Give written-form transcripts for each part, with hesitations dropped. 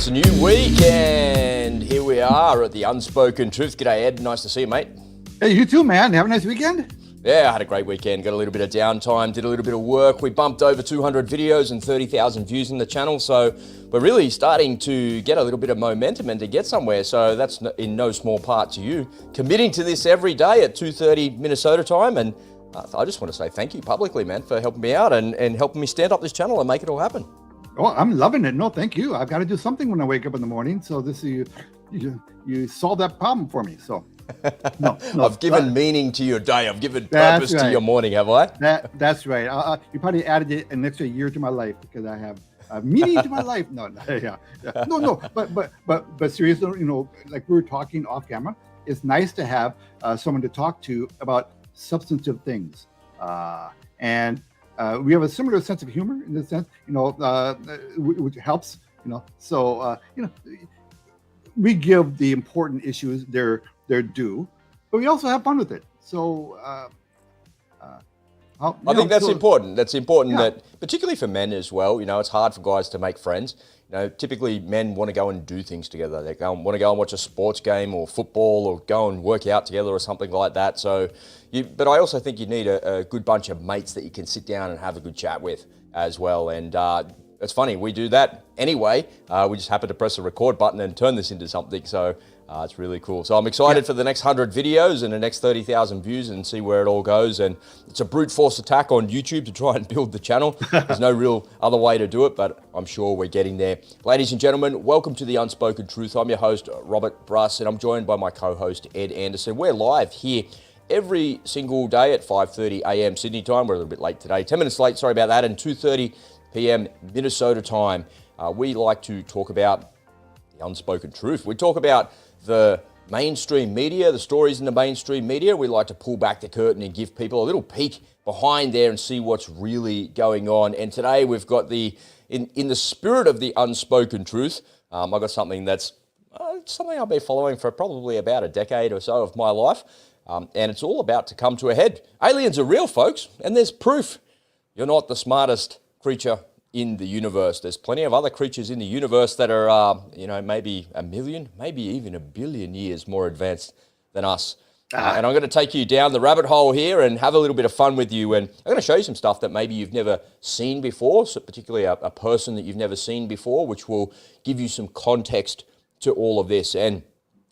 It's a new week, and here we are at the Unspoken Truth. G'day, Ed. Nice to see you, mate. Hey, you too, man. Have a nice weekend. Yeah, I had a great weekend. Got a little bit of downtime, did a little bit of work. We bumped over 200 videos and 30,000 views in the channel, so we're really starting to get a little bit of momentum and to get somewhere. So that's in no small part to you committing to this every day at 2:30 Minnesota time. And I just want to say thank you publicly, man, for helping me out and helping me stand up this channel and make it all happen. Oh, I'm loving it. No, thank you. I've got to do something when I wake up in the morning. So this is you solved that problem for me. So no, I've given meaning to your day. I've given purpose to your morning, have I? That's right. You probably added an extra year to my life because I have meaning to my life. No. But seriously, like we were talking off camera, it's nice to have someone to talk to about substantive things, and we have a similar sense of humor in this sense, which helps, So, we give the important issues their due, but we also have fun with it. So, I think that's important. That's important, that particularly for men as well. It's hard for guys to make friends. Typically men want to go and do things together. They want to go and watch a sports game or football or go and work out together or something like that. So, but I also think you need a good bunch of mates that you can sit down and have a good chat with as well. And it's funny, we do that anyway. We just happen to press the record button and turn this into something. So it's really cool. So I'm excited for the next 100 videos and the next 30,000 views and see where it all goes. And it's a brute force attack on YouTube to try and build the channel. There's no real other way to do it, but I'm sure we're getting there. Ladies and gentlemen, welcome to the Unspoken Truth. I'm your host, Robert Bruss, and I'm joined by my co-host, Ed Anderson. We're live here every single day at 5:30 a.m. Sydney time. We're a little bit late today, 10 minutes late, sorry about that, and 2:30 p.m. Minnesota time. We like to talk about the unspoken truth. We talk about the mainstream media, the stories in the mainstream media. We like to pull back the curtain and give people a little peek behind there and see what's really going on. And today we've got in the spirit of the unspoken truth, I've got something that's something I've been following for probably about a decade or so of my life. And it's all about to come to a head. Aliens are real, folks, and there's proof. You're not the smartest creature in the universe. There's plenty of other creatures in the universe that are, maybe a million, maybe even 1 billion years more advanced than us. And I'm going to take you down the rabbit hole here and have a little bit of fun with you. And I'm going to show you some stuff that maybe you've never seen before, so particularly a person that you've never seen before, which will give you some context to all of this. And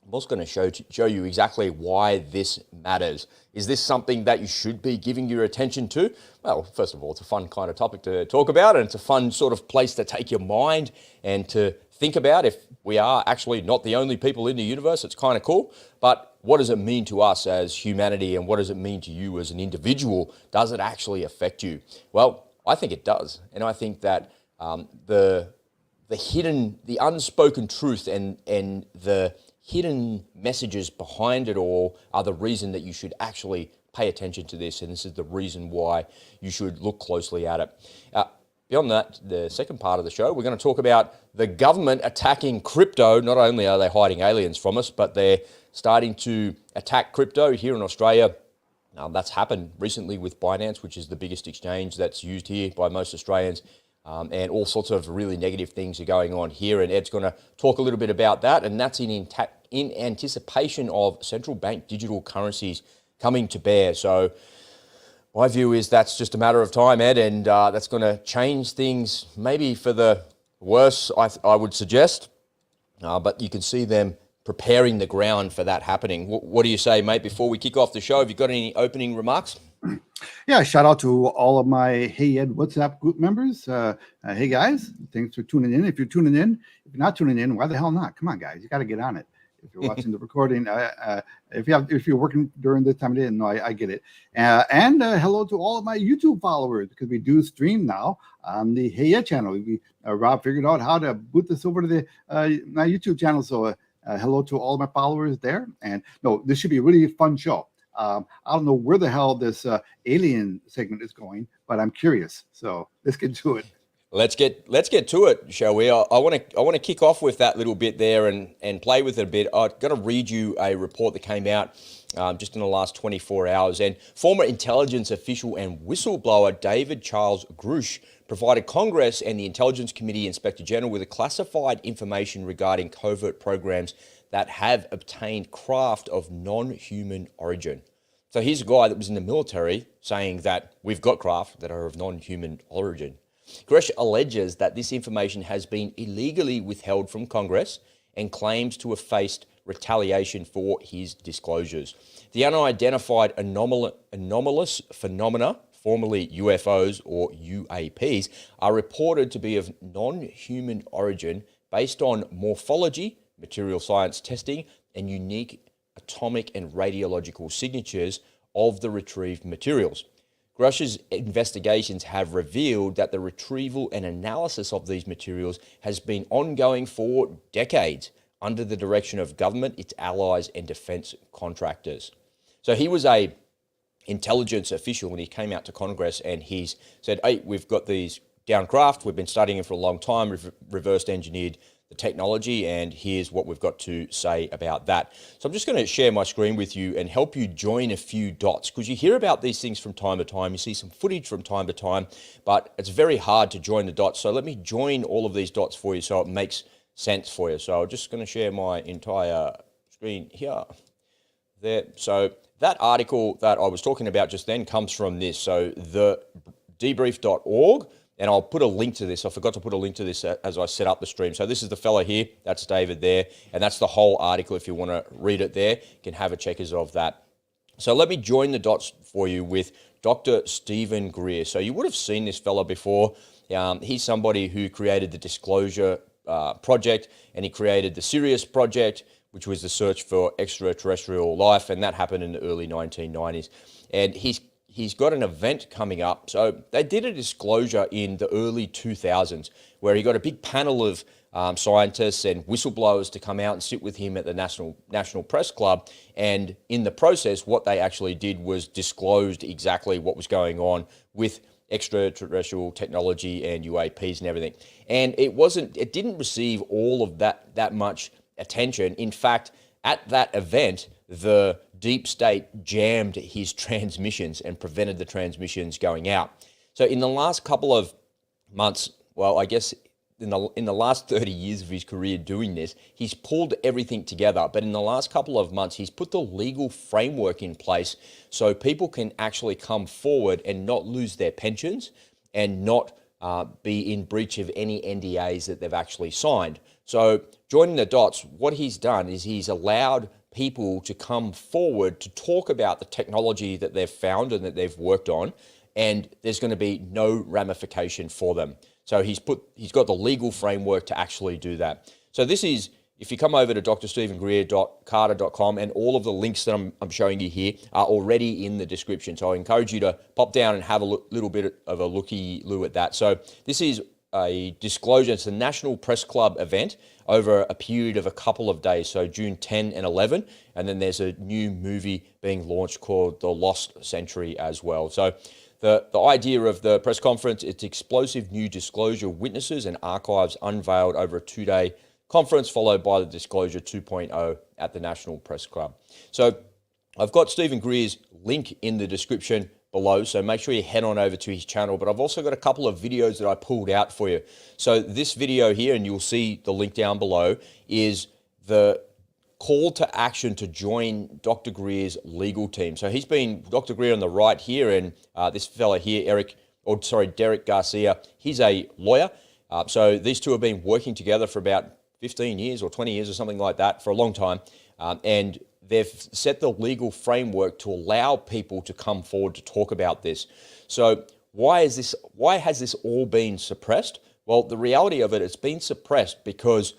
I'm also going to show you exactly why this matters. Is this something that you should be giving your attention to? Well, first of all, it's a fun kind of topic to talk about, and it's a fun sort of place to take your mind and to think about if we are actually not the only people in the universe. It's kind of cool. But what does it mean to us as humanity, and what does it mean to you as an individual? Does it actually affect you? Well, I think it does. And I think that the unspoken truth and the hidden messages behind it all are the reason that you should actually pay attention to this, and this is the reason why you should look closely at it. Beyond that, the second part of the show, we're going to talk about the government attacking crypto. Not only are they hiding aliens from us, but they're starting to attack crypto here in Australia. That's happened recently with Binance, which is the biggest exchange that's used here by most Australians. And all sorts of really negative things are going on here, and Ed's going to talk a little bit about that, and that's in anticipation of central bank digital currencies coming to bear. So my view is that's just a matter of time, Ed, and that's going to change things maybe for the worse, I would suggest, but you can see them preparing the ground for that happening. What do you say, mate, before we kick off the show? Have you got any opening remarks? Yeah, shout out to all of my Hey Ed WhatsApp group members. Hey guys, thanks for tuning in. If you're tuning in, if you're not tuning in, why the hell not? Come on, guys, you got to get on it. If you're watching the recording, if you're working during this time of day, no, I get it. And hello to all of my YouTube followers, because we do stream now on the Hey Ed channel. Rob figured out how to boot this over to my YouTube channel. So hello to all of my followers there. And no, this should be a really fun show. I don't know where the hell this alien segment is going, but I'm curious. So let's get to it. Let's get to it, shall we? I want to kick off with that little bit there and play with it a bit. I'm going to read you a report that came out just in the last 24 hours. And former intelligence official and whistleblower David Charles Grush provided Congress and the Intelligence Committee Inspector General with a classified information regarding covert programs that have obtained craft of non-human origin. So here's a guy that was in the military saying that we've got craft that are of non-human origin. Grush alleges that this information has been illegally withheld from Congress and claims to have faced retaliation for his disclosures. The unidentified anomalous phenomena, formerly UFOs or UAPs, are reported to be of non-human origin based on morphology, material science testing, and unique atomic and radiological signatures of the retrieved materials. Grush's investigations have revealed that the retrieval and analysis of these materials has been ongoing for decades under the direction of government, its allies, and defense contractors. So he was a intelligence official when he came out to Congress and he's said, hey, we've got these down craft, we've been studying it for a long time, we've reverse engineered the technology, and here's what we've got to say about that. So I'm just going to share my screen with you and help you join a few dots, because you hear about these things from time to time, you see some footage from time to time, but it's very hard to join the dots. So let me join all of these dots for you so it makes sense for you. So I'm just going to share my entire screen here. There. So that article that I was talking about just then comes from this. So the debrief.org. And I'll put a link to this. I forgot to put a link to this as I set up the stream. So this is the fella here. That's David there. And that's the whole article. If you want to read it there, you can have a checkers of that. So let me join the dots for you with Dr. Stephen Greer. So you would have seen this fella before. He's somebody who created the Disclosure Project, and he created the Sirius Project, which was the search for extraterrestrial life. And that happened in the early 1990s. And he's got an event coming up. So they did a disclosure in the early 2000s where he got a big panel of scientists and whistleblowers to come out and sit with him at the National Press Club. And in the process, what they actually did was disclosed exactly what was going on with extraterrestrial technology and UAPs and everything. And it didn't receive all of that much attention. In fact, at that event, the deep state jammed his transmissions and prevented the transmissions going out. So in the last couple of months, well, I guess in the last 30 years of his career doing this, he's pulled everything together. But in the last couple of months, he's put the legal framework in place so people can actually come forward and not lose their pensions and not be in breach of any NDAs that they've actually signed. So joining the dots, what he's done is he's allowed people to come forward to talk about the technology that they've found and that they've worked on, and there's going to be no ramification for them. So he's got the legal framework to actually do that. So this is, if you come over to drstephengreer.carter.com, and all of the links that I'm showing you here are already in the description. So I encourage you to pop down and have a little bit of a looky-loo at that. So this is a disclosure. It's the National Press Club event over a period of a couple of days, so June 10 and 11, and then there's a new movie being launched called The Lost Century as well. So the idea of the press conference, it's explosive new disclosure witnesses and archives unveiled over a 2-day conference, followed by the Disclosure 2.0 at the National Press Club. So I've got Stephen Greer's link in the description below, so make sure you head on over to his channel. But I've also got a couple of videos that I pulled out for you. So this video here, and you'll see the link down below, is the call to action to join Dr. Greer's legal team. So he's been Dr. Greer on the right here, and this fella here, Derek Garcia, he's a lawyer. So these two have been working together for about 15 years or 20 years or something like that, for a long time. And they've set the legal framework to allow people to come forward to talk about this. So why has this all been suppressed? Well, the reality of it, it's been suppressed because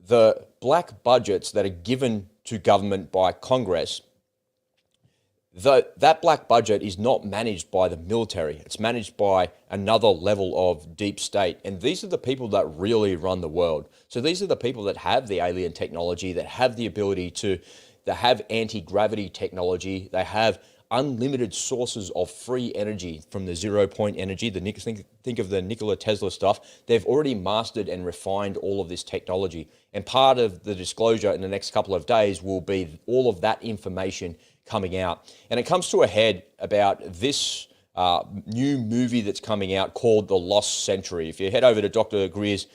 the black budgets that are given to government by Congress, that black budget is not managed by the military. It's managed by another level of deep state. And these are the people that really run the world. So these are the people that have the alien technology, that have the ability to have anti-gravity technology, they have unlimited sources of free energy from the 0 point energy. Think of the Nikola Tesla stuff. They've already mastered and refined all of this technology. And part of the disclosure in the next couple of days will be all of that information coming out. And it comes to a head about this new movie that's coming out called The Lost Century. If you head over to Dr. Greer's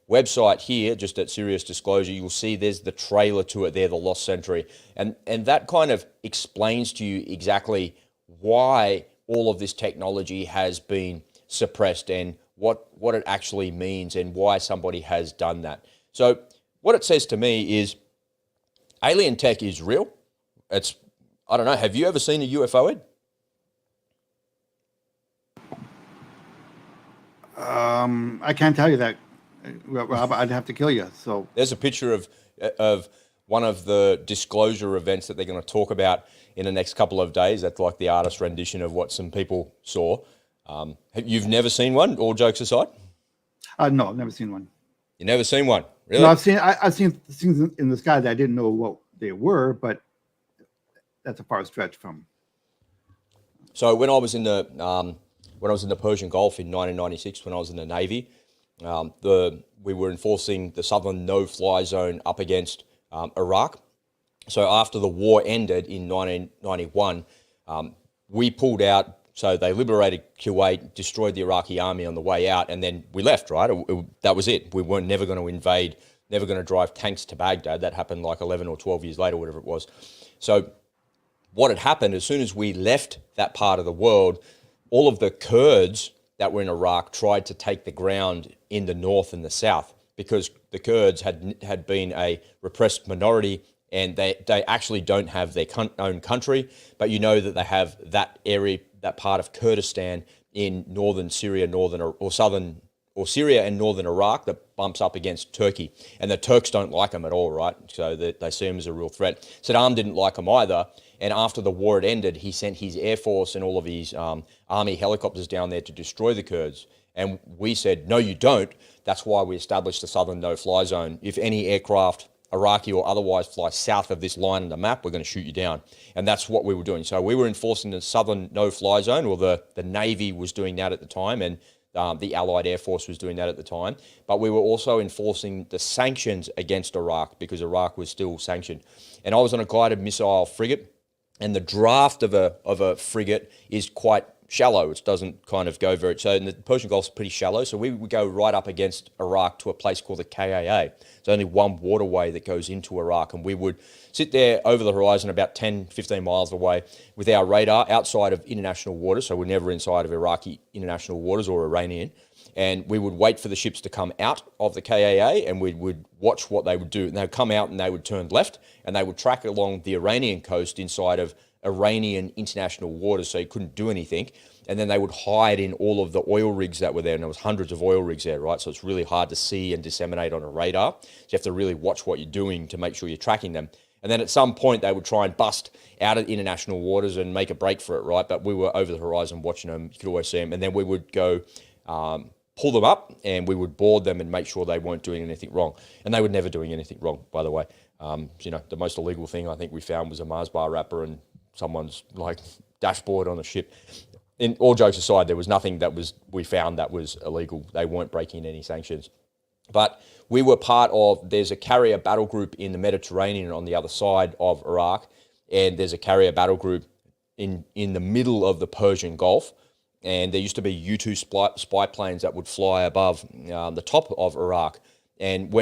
website here, just at Serious Disclosure, you'll see there's the trailer to it there, The Lost Century. And that kind of explains to you exactly why all of this technology has been suppressed and what it actually means and why somebody has done that. So what it says to me is alien tech is real. It's, I don't know, have you ever seen a UFO, Ed? I can't tell you that. Well, I'd have to kill you. So there's a picture of one of the disclosure events that they're going to talk about in the next couple of days. That's like the artist rendition of what some people saw. You've never seen one, all jokes aside? No, I've never seen one. You never seen one, really? No, I've seen things in the sky that I didn't know what they were, but that's a far stretch from. So when I was in the Persian Gulf in 1996, when I was in the Navy, we were enforcing the southern no-fly zone up against Iraq. So after the war ended in 1991, we pulled out. So they liberated Kuwait, destroyed the Iraqi army on the way out, and then we left, right? That was it. We weren't never going to invade, never going to drive tanks to Baghdad. That happened like 11 or 12 years later, whatever it was. So what had happened, as soon as we left that part of the world, all of the Kurds that were in Iraq tried to take the ground in the north and the south, because the Kurds had been a repressed minority, and they actually don't have their own country, but you know that they have that area, that part of Kurdistan in northern Syria, Syria and northern Iraq that bumps up against Turkey. And the Turks don't like them at all, right? So they see them as a real threat. Saddam didn't like them either. And after the war had ended, he sent his Air Force and all of his army helicopters down there to destroy the Kurds. And we said, no, you don't. That's why we established the Southern No-Fly Zone. If any aircraft, Iraqi or otherwise, fly south of this line on the map, we're going to shoot you down. And that's what we were doing. So we were enforcing the Southern No-Fly Zone, or the Navy was doing that at the time, and the Allied Air Force was doing that at the time. But we were also enforcing the sanctions against Iraq, because Iraq was still sanctioned. And I was on a guided missile frigate, and the draft of a frigate is quite shallow. It doesn't kind of go very, so in the Persian Gulf is pretty shallow. So we would go right up against Iraq to a place called the KAA. There's only one waterway that goes into Iraq, and we would sit there over the horizon about 10, 15 miles away with our radar outside of international waters. So we're never inside of Iraqi international waters or Iranian. And we would wait for the ships to come out of the KAA, and we would watch what they would do. And they would come out and they would turn left, and they would track along the Iranian coast inside of Iranian international waters, so you couldn't do anything. And then they would hide in all of the oil rigs that were there, and there was hundreds of oil rigs there, right? So it's really hard to see and disseminate on a radar. So you have to really watch what you're doing to make sure you're tracking them. And then at some point they would try and bust out of international waters and make a break for it, right? But we were over the horizon watching them. You could always see them. And then we would go pull them up, and we would board them and make sure they weren't doing anything wrong. And they were never doing anything wrong, by the way. The most illegal thing I think we found was a Mars bar wrapper and someone's like dashboard on a ship. In all jokes aside, there was nothing we found that was illegal. They weren't breaking any sanctions. But we were part of, there's a carrier battle group in the Mediterranean on the other side of Iraq, and there's a carrier battle group in the middle of the Persian Gulf. And there used to be U-2 spy planes that would fly above the top of Iraq. And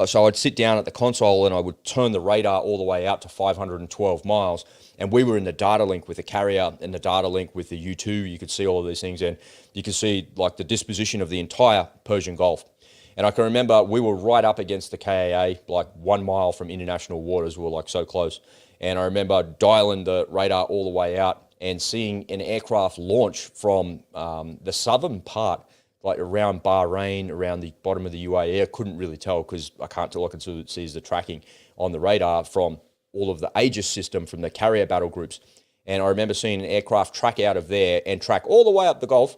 so I'd sit down at the console and I would turn the radar all the way out to 512 miles. And we were in the data link with the carrier and the data link with the U-2. You could see all of these things, and you could see like the disposition of the entire Persian Gulf. And I can remember we were right up against the KAA, like 1 mile from international waters. We were like so close. And I remember dialing the radar all the way out and seeing an aircraft launch from the southern part, like around Bahrain, around the bottom of the UAE. I couldn't really tell because I can't tell. I can see the tracking on the radar from all of the Aegis system from the carrier battle groups. And I remember seeing an aircraft track out of there and track all the way up the Gulf,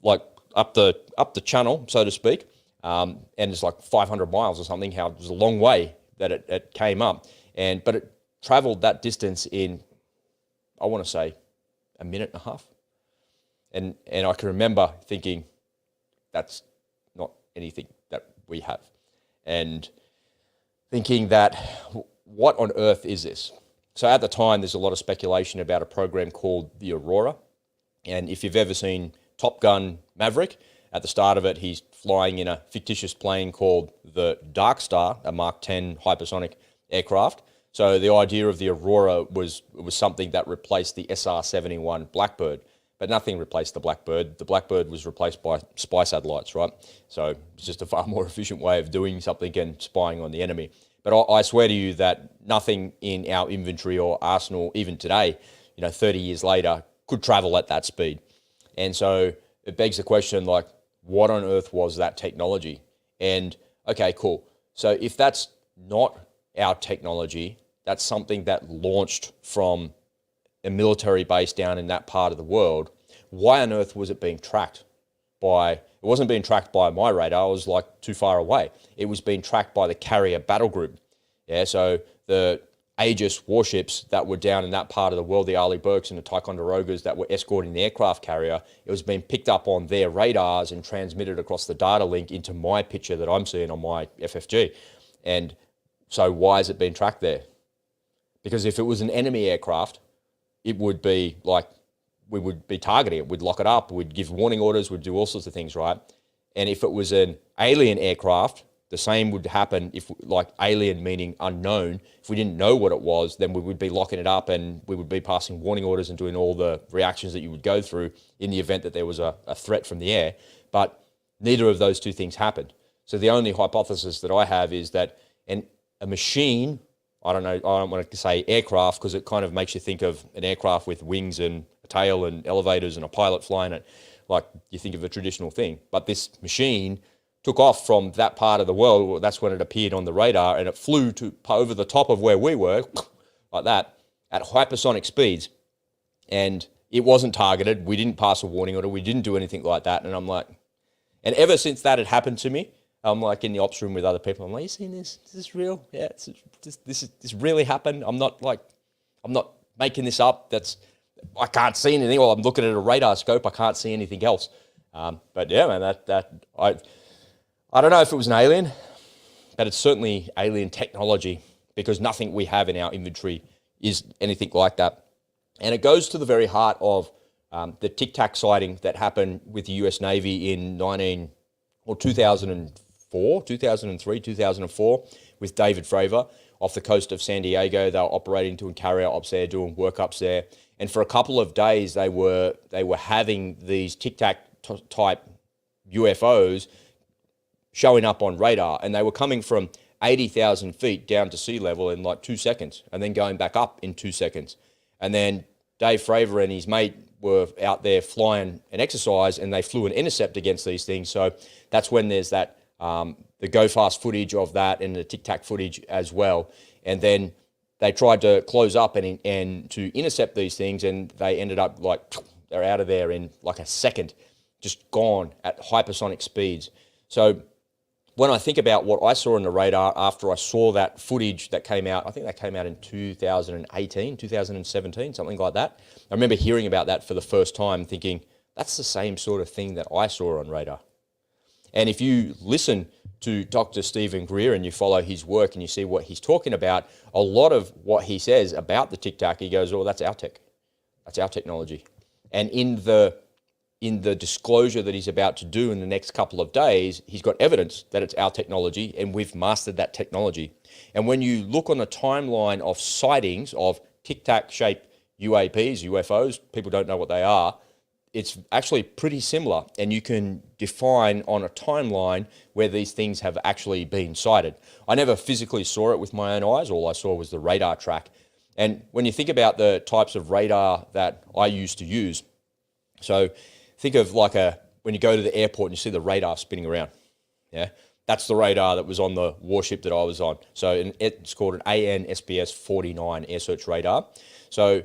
like up the channel, so to speak. And it's like 500 miles or something. How it was a long way that it came up. But it traveled that distance in, I want to say, a minute and a half. And I can remember thinking, that's not anything that we have. And thinking that, what on earth is this? So at the time, there's a lot of speculation about a program called the Aurora. And if you've ever seen Top Gun Maverick, at the start of it, he's flying in a fictitious plane called the Dark Star, a Mark 10 hypersonic aircraft. So the idea of the Aurora was something that replaced the SR-71 Blackbird, but nothing replaced the Blackbird. The Blackbird was replaced by spy satellites, right? So it's just a far more efficient way of doing something and spying on the enemy. But I swear to you that nothing in our inventory or arsenal, even today, 30 years later, could travel at that speed. And so it begs the question, like, what on earth was that technology? And okay, cool. So if that's not our technology, that's something that launched from a military base down in that part of the world, why on earth was it being tracked by, it wasn't being tracked by my radar, it was like too far away. It was being tracked by the carrier battle group. Yeah, so the Aegis warships that were down in that part of the world, the Arleigh Burkes and the Ticonderogas that were escorting the aircraft carrier, it was being picked up on their radars and transmitted across the data link into my picture that I'm seeing on my FFG. And so why is it being tracked there? Because if it was an enemy aircraft, it would be like, we would be targeting it, we'd lock it up, we'd give warning orders, we'd do all sorts of things, right? And if it was an alien aircraft, the same would happen if, like, alien meaning unknown, if we didn't know what it was, then we would be locking it up and we would be passing warning orders and doing all the reactions that you would go through in the event that there was a threat from the air. But neither of those two things happened. So the only hypothesis that I have is that a machine, I don't know, I don't want to say aircraft because it kind of makes you think of an aircraft with wings and a tail and elevators and a pilot flying it, like you think of a traditional thing. But this machine took off from that part of the world. That's when it appeared on the radar, and it flew to over the top of where we were, like that, at hypersonic speeds. And it wasn't targeted. We didn't pass a warning order. We didn't do anything like that. And I'm like, and ever since that had happened to me, I'm like in the ops room with other people. I'm like, you seen this? Is this real? Yeah, this really happened. I'm not making this up. I can't see anything. Well, I'm looking at a radar scope. I can't see anything else. But yeah, man, I don't know if it was an alien, but it's certainly alien technology because nothing we have in our inventory is anything like that. And it goes to the very heart of the Tic Tac sighting that happened with the US Navy in 2004, 2003, 2004 with David Fravor off the coast of San Diego. They were operating, doing carrier ops there, doing workups there. And for a couple of days, they were having these Tic Tac type UFOs showing up on radar, and they were coming from 80,000 feet down to sea level in like 2 seconds and then going back up in 2 seconds. And then Dave Fravor and his mate were out there flying an exercise and they flew an intercept against these things. So that's when there's that, the go fast footage of that and the Tic Tac footage as well. And then they tried to close up and to intercept these things, and they ended up like, they're out of there in like a second, just gone at hypersonic speeds. So when I think about what I saw on the radar after I saw that footage that came out, I think that came out in 2018, 2017, something like that. I remember hearing about that for the first time thinking, that's the same sort of thing that I saw on radar. And if you listen to Dr. Stephen Greer and you follow his work and you see what he's talking about, a lot of what he says about the Tic Tac, he goes, oh, that's our tech. That's our technology. And in the disclosure that he's about to do in the next couple of days, he's got evidence that it's our technology and we've mastered that technology. And when you look on the timeline of sightings of Tic Tac shaped UAPs, UFOs, people don't know what they are, it's actually pretty similar, and you can define on a timeline where these things have actually been sighted. I never physically saw it with my own eyes. All I saw was the radar track. And when you think about the types of radar that I used to use, so think of like when you go to the airport and you see the radar spinning around. Yeah, that's the radar that was on the warship that I was on. So it's called an AN/SPS 49 air search radar. So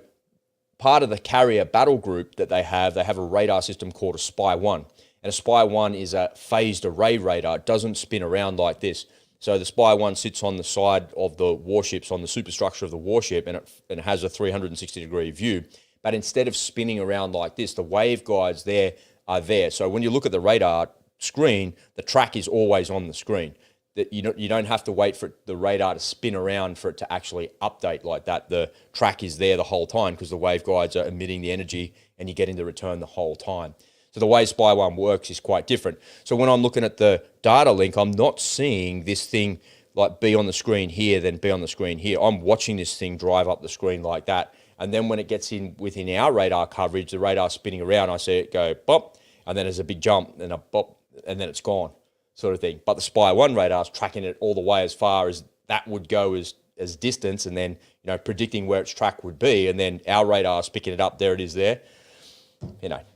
part of the carrier battle group that they have a radar system called a Spy-1. And a Spy-1 is a phased array radar. It doesn't spin around like this. So the Spy-1 sits on the side of the warships, on the superstructure of the warship, and it has a 360-degree view. but instead of spinning around like this, the waveguides there are there. So when you look at the radar screen, the track is always on the screen. That you don't have to wait for the radar to spin around for it to actually update like that. The track is there the whole time because the waveguides are emitting the energy and you're getting the return the whole time. So the way Spy 1 works is quite different. So when I'm looking at the data link, I'm not seeing this thing like be on the screen here, then be on the screen here. I'm watching this thing drive up the screen like that. And then when it gets in within our radar coverage, the radar spinning around, I see it go bop, and then there's a big jump, and a bop, and then it's gone, sort of thing. But the Spy 1 radar is tracking it all the way as far as that would go as distance, and then predicting where its track would be, and then our radar is picking it up. There it is there.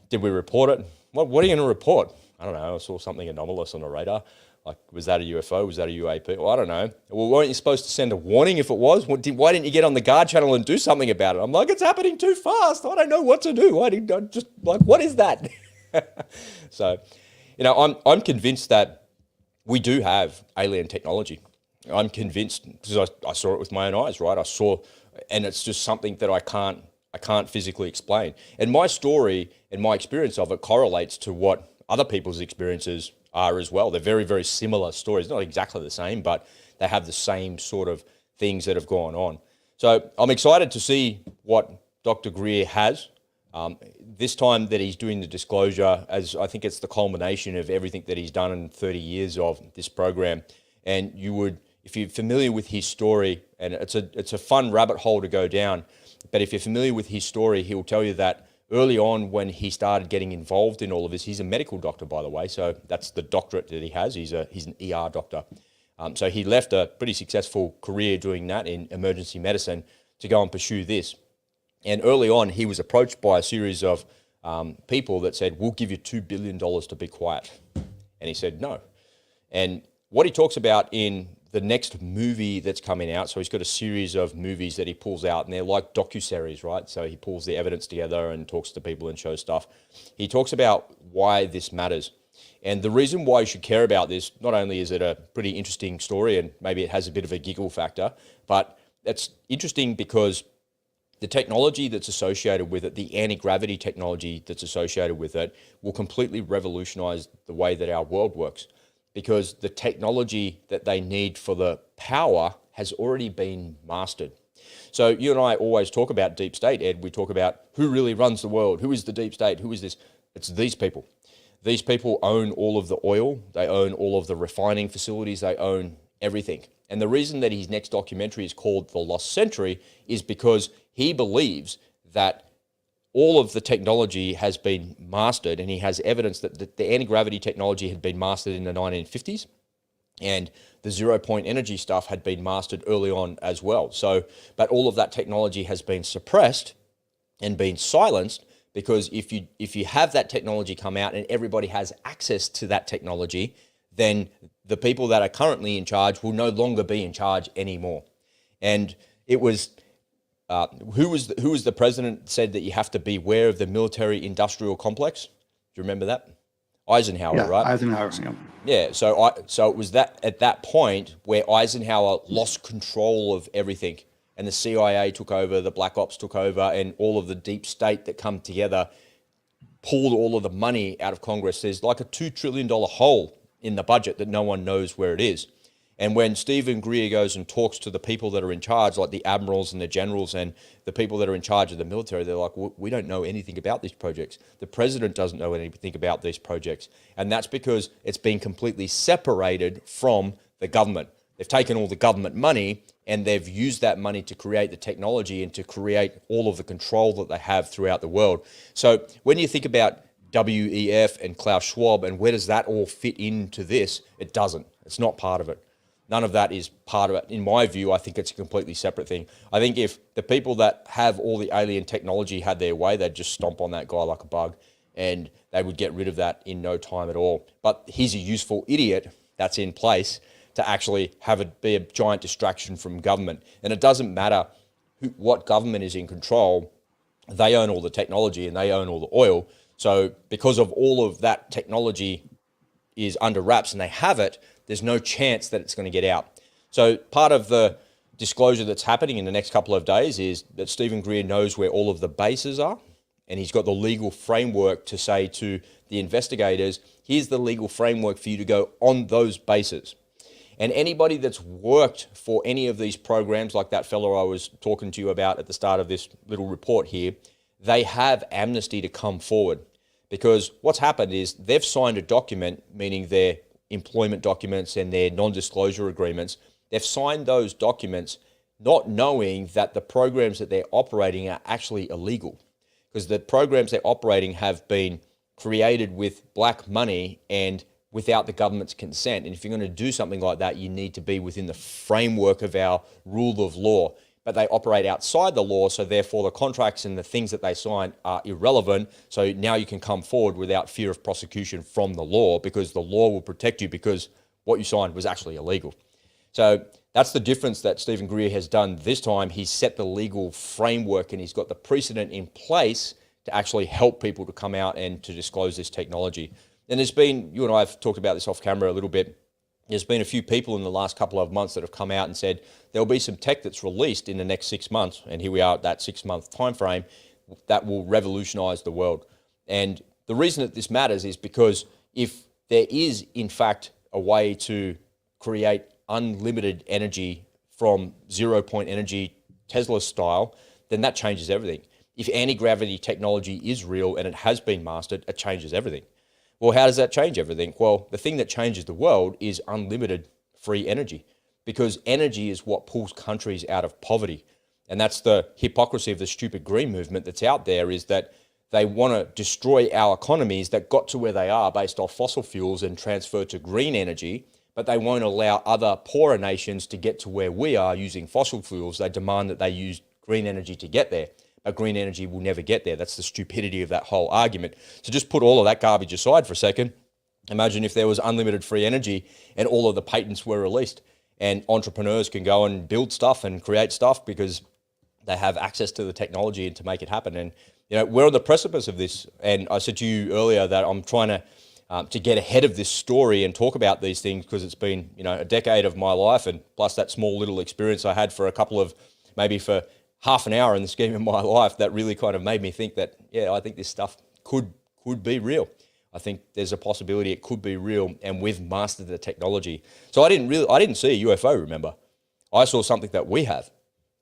Did we report it? What are you going to report? I don't know. I saw something anomalous on the radar. Like, was that a UFO? Was that a UAP? Well, I don't know. Well, weren't you supposed to send a warning if it was? Why didn't you get on the guard channel and do something about it? I'm like, it's happening too fast. I don't know what to do. What is that? So, I'm convinced that we do have alien technology. I'm convinced because I saw it with my own eyes, right? I saw, and it's just something that I can't physically explain. And my story and my experience of it correlates to what other people's experiences are as well. They're very, very similar stories, not exactly the same, but they have the same sort of things that have gone on. So I'm excited to see what Dr. Greer has. This time that he's doing the disclosure, as I think it's the culmination of everything that he's done in 30 years of this program. And if you're familiar with his story, and it's a fun rabbit hole to go down, but if you're familiar with his story, he'll tell you that early on when he started getting involved in all of this, he's a medical doctor, by the way, so that's the doctorate that he has. He's an ER doctor. So he left a pretty successful career doing that in emergency medicine to go and pursue this. And early on, he was approached by a series of people that said, we'll give you $2 billion to be quiet. And he said, no. And what he talks about in the next movie that's coming out, so he's got a series of movies that he pulls out, and they're like docuseries, right? So he pulls the evidence together and talks to people and shows stuff. He talks about why this matters. And the reason why you should care about this, not only is it a pretty interesting story and maybe it has a bit of a giggle factor, but it's interesting because the technology that's associated with it, the anti-gravity technology that's associated with it, will completely revolutionize the way that our world works, because the technology that they need for the power has already been mastered. So you and I always talk about deep state, Ed. We talk about who really runs the world, who is the deep state, who is this? It's these people. These people own all of the oil, they own all of the refining facilities, they own everything. And the reason that his next documentary is called The Lost Century is because he believes that all of the technology has been mastered, and he has evidence that the anti-gravity technology had been mastered in the 1950s, and the zero-point energy stuff had been mastered early on as well. So, but all of that technology has been suppressed and been silenced, because if you have that technology come out and everybody has access to that technology, then the people that are currently in charge will no longer be in charge anymore. And it was who was the president said that you have to beware of the military-industrial complex? Do you remember that? Eisenhower, yeah, right? Eisenhower. Yeah. Yeah. So it was that at that point where Eisenhower lost control of everything, and the CIA took over, the Black Ops took over, and all of the deep state that come together pulled all of the money out of Congress. There's like a $2 trillion hole in the budget that no one knows where it is. And when Stephen Greer goes and talks to the people that are in charge, like the admirals and the generals and the people that are in charge of the military, they're like, we don't know anything about these projects. The president doesn't know anything about these projects. And that's because it's been completely separated from the government. They've taken all the government money and they've used that money to create the technology and to create all of the control that they have throughout the world. So when you think about WEF and Klaus Schwab and where does that all fit into this, it doesn't. It's not part of it. None of that is part of it. In my view, I think it's a completely separate thing. I think if the people that have all the alien technology had their way, they'd just stomp on that guy like a bug and they would get rid of that in no time at all. But he's a useful idiot that's in place to actually have it be a giant distraction from government. And it doesn't matter what government is in control, they own all the technology and they own all the oil. So because of all of that technology is under wraps and they have it, there's no chance that it's going to get out. So part of the disclosure that's happening in the next couple of days is that Stephen Greer knows where all of the bases are, and he's got the legal framework to say to the investigators, here's the legal framework for you to go on those bases. And anybody that's worked for any of these programs, like that fellow I was talking to you about at the start of this little report here, they have amnesty to come forward. Because what's happened is they've signed a document, meaning their employment documents and their non-disclosure agreements. They've signed those documents not knowing that the programs that they're operating are actually illegal. Because the programs they're operating have been created with black money and without the government's consent. And if you're going to do something like that, you need to be within the framework of our rule of law. But they operate outside the law, so therefore the contracts and the things that they sign are irrelevant. So now you can come forward without fear of prosecution from the law, because the law will protect you because what you signed was actually illegal. So that's the difference that Stephen Greer has done this time. He's set the legal framework and he's got the precedent in place to actually help people to come out and to disclose this technology. And there's been, you and I have talked about this off camera a little bit, there's been a few people in the last couple of months that have come out and said there'll be some tech that's released in the next 6 months, and here we are at that 6-month time frame, that will revolutionize the world. And the reason that this matters is because if there is, in fact, a way to create unlimited energy from zero-point energy, Tesla style, then that changes everything. If anti-gravity technology is real and it has been mastered, it changes everything. Well, how does that change everything? Well, the thing that changes the world is unlimited free energy, because energy is what pulls countries out of poverty. And that's the hypocrisy of the stupid green movement that's out there, is that they want to destroy our economies that got to where they are based off fossil fuels and transfer to green energy, but they won't allow other poorer nations to get to where we are using fossil fuels. They demand that they use green energy to get there. But green energy will never get there. That's the stupidity of that whole argument. So just put all of that garbage aside for a second. Imagine if there was unlimited free energy and all of the patents were released and entrepreneurs can go and build stuff and create stuff because they have access to the technology and to make it happen. And you know, we're on the precipice of this. And I said to you earlier that I'm trying to get ahead of this story and talk about these things, because it's been, you know, a decade of my life, and plus that small little experience I had for a couple of, maybe for half an hour in the scheme of my life, that really kind of made me think that, yeah, I think this stuff could be real. I think there's a possibility it could be real, and we've mastered the technology. So I didn't see a UFO, remember. I saw something that we have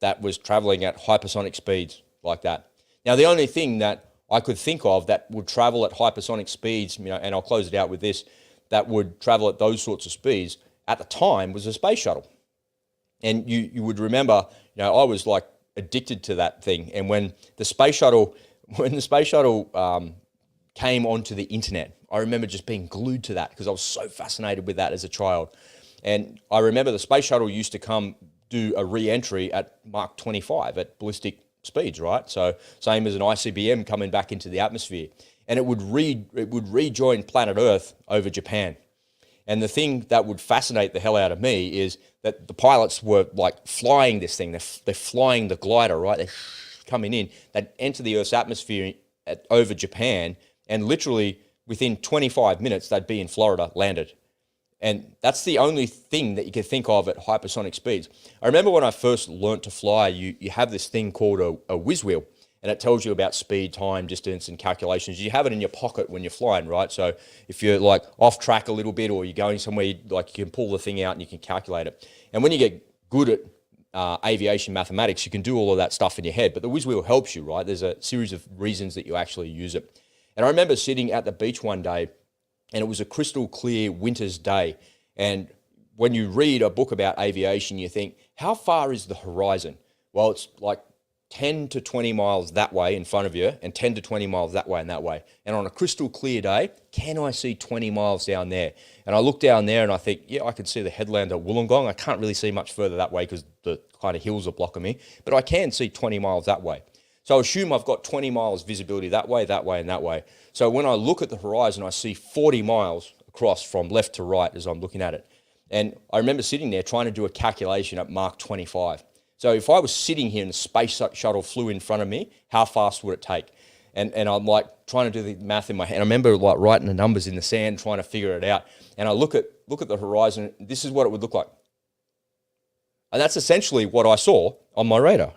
that was traveling at hypersonic speeds like that. Now, the only thing that I could think of that would travel at hypersonic speeds, you know, and I'll close it out with this, that would travel at those sorts of speeds at the time was a space shuttle. And you would remember, you know, I was like addicted to that thing. And when the space shuttle came onto the internet, I remember just being glued to that because I was so fascinated with that as a child. And I remember the space shuttle used to come do a re-entry at Mach 25 at ballistic speeds, right? So same as an ICBM coming back into the atmosphere. And it would rejoin planet Earth over Japan. And the thing that would fascinate the hell out of me is that the pilots were like flying this thing. They're flying the glider, right? They're coming in. They'd enter the Earth's atmosphere over Japan, and literally within 25 minutes, they'd be in Florida, landed. And that's the only thing that you can think of at hypersonic speeds. I remember when I first learnt to fly, you have this thing called a whiz wheel, and it tells you about speed, time, distance, and calculations. You have it in your pocket when you're flying, right? So if you're like off track a little bit, or you're going somewhere, like you can pull the thing out and you can calculate it. And when you get good at aviation mathematics, you can do all of that stuff in your head. But the whiz wheel helps you, right? There's a series of reasons that you actually use it. And I remember sitting at the beach one day, and it was a crystal clear winter's day. And when you read a book about aviation, you think, how far is the horizon? Well, it's like 10 to 20 miles that way in front of you, and 10 to 20 miles that way and that way. And on a crystal clear day, can I see 20 miles down there? And I look down there and I think, yeah, I can see the headland at Wollongong. I can't really see much further that way because the kind of hills are blocking me, but I can see 20 miles that way. So I assume I've got 20 miles visibility that way, and that way. So when I look at the horizon, I see 40 miles across from left to right as I'm looking at it. And I remember sitting there trying to do a calculation at Mach 25. So if I was sitting here and the space shuttle flew in front of me, how fast would it take? And I'm like trying to do the math in my head. I remember like writing the numbers in the sand, trying to figure it out. And I look at the horizon. This is what it would look like. And that's essentially what I saw on my radar.